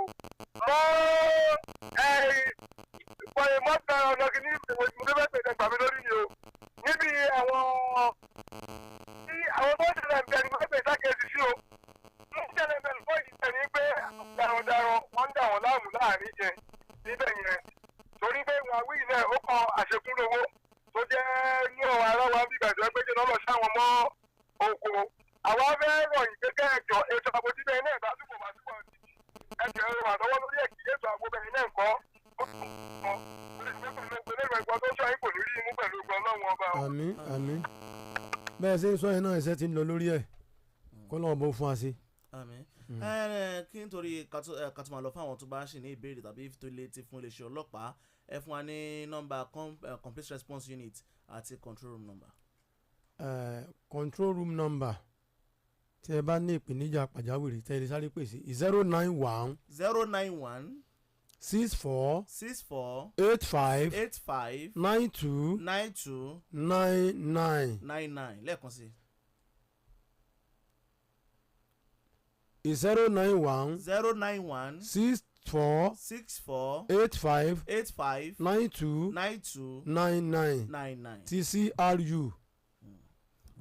mọ́tà ọ̀nà kìíní ìmọ̀lẹ́fẹ̀ẹ́ gbàmí lórí ni o níbi àwọn tó ń ṣẹlẹ̀ bẹ̀rẹ̀ ní pẹ́pẹ́ ìsákẹ́sì sí o ń ṣẹlẹ̀ bẹ̀rẹ̀ fún ìṣẹ̀ ní pé darandaran wọ́n ń dà wọ́n láàmú láàrin jẹ níbẹ̀ yẹn torí pé wọn àwí náà ó kọ àṣekúnlówó tó jẹ́ ní ọ̀rọ̀ aráwa bí ìgbà tó ẹgbẹ́ jẹ́ lọ́lọ́ sáwọn mọ́ oko àwọn afẹ́ ròyìn kékeré ẹ̀jọ̀ ètò àbójútó iná ìbá túbọ̀ bá túbọ̀ ẹ̀jọ̀ ẹ̀rọ àtọwọ́ lórí ẹ̀kí ètò àbóbẹ̀rẹ̀ náà kọ́ àmín bẹ́ẹ̀ ṣe ń sọ yẹn náà ẹsẹ̀ ti ń lọ lórí ẹ̀ kó lọ́wọ́ bó fún wa sí. àmín kí n torí kàtó máa lọ fún àwọn tó bá ń ṣì ní ìbéèrè tàbí tó lè ti fún iléeṣẹ́ ọlọ́pàá ẹ fún wa ní nọ́mbà complete response unit àti control room number. Control room number tí ẹ bá ní ìpèníjà pàjáwìrì tẹ́ ẹ lè sáré pèsè 091 64 85 92 99 lẹ́ẹ̀kan sí. 091 64 85 92 99 TCRU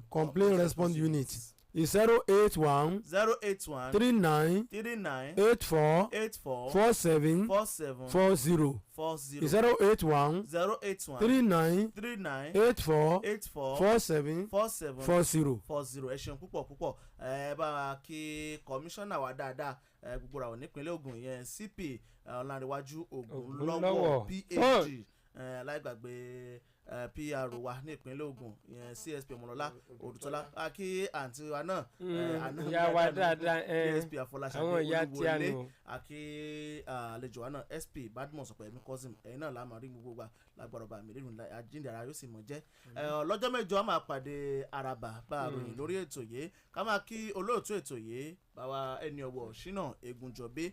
complaint response unit 081 081 39 39 84 84 47 47 40 40 081 081 39 39 84 84 47 47 40. 40. ẹ ṣeun púpọ̀ ẹ bá wa kí kọmíṣánná wa dáadáa gbogbo àwọn nípínlẹ̀ Ògùn yẹn CP Ọlárẹ̀wájú Ògúnlọ́wọ̀ PhD láìgbàgbé PR wa ní ìpínlẹ̀ Ògùn yẹn CSP Ọmọlọ́lá Odùtọ́lá àkí àǹtí wa náà ìyá wa dáadáa CSP Afọláṣadé àwọn ìyá tí a Olúwọlé nù. àkí àlejò wa náà SP Badmus Ọ̀pẹ̀yẹmí cousin ẹ̀yin náà láàmú rí gbogbo wa lágbára ọba mi lẹ́nu àjíǹdàrà yóò sì mọ̀ jẹ́ lọ́jọ́ mẹ́jọ a máa pàdé Àràbà bá a ròyìn lórí ètò yìí ká máa kí olóòtú ètò yìí báwa ẹni ọwọ́ Ṣínà Egunjọbí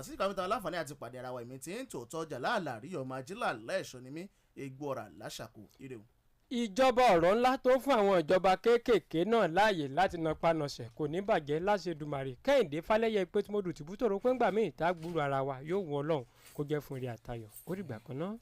sísè kàmítà aláǹfààní àti pàdé ara wa ìmí tí ń tòótọ́ jà láàlárí ọmọ ajílà lẹ́ẹ̀ṣọ́ ni mí egbò ọ̀rà láṣàkó ire o. ìjọba ọ̀rọ̀ ńlá tó fún àwọn ìjọba kéékèèké náà láàyè láti na panọ̀ṣẹ̀ kò ní bàjẹ́ láṣẹ Èdùmàrè. Kẹ́hìndé Fálẹ́yẹ pé tí mo dùn tìbútòrò pé ńgbà míì tá a gbúrò ara wa yóò wọ Ọlọ́run kó jẹ́ fún eré àtayọ̀ ó dìgbà kan náà.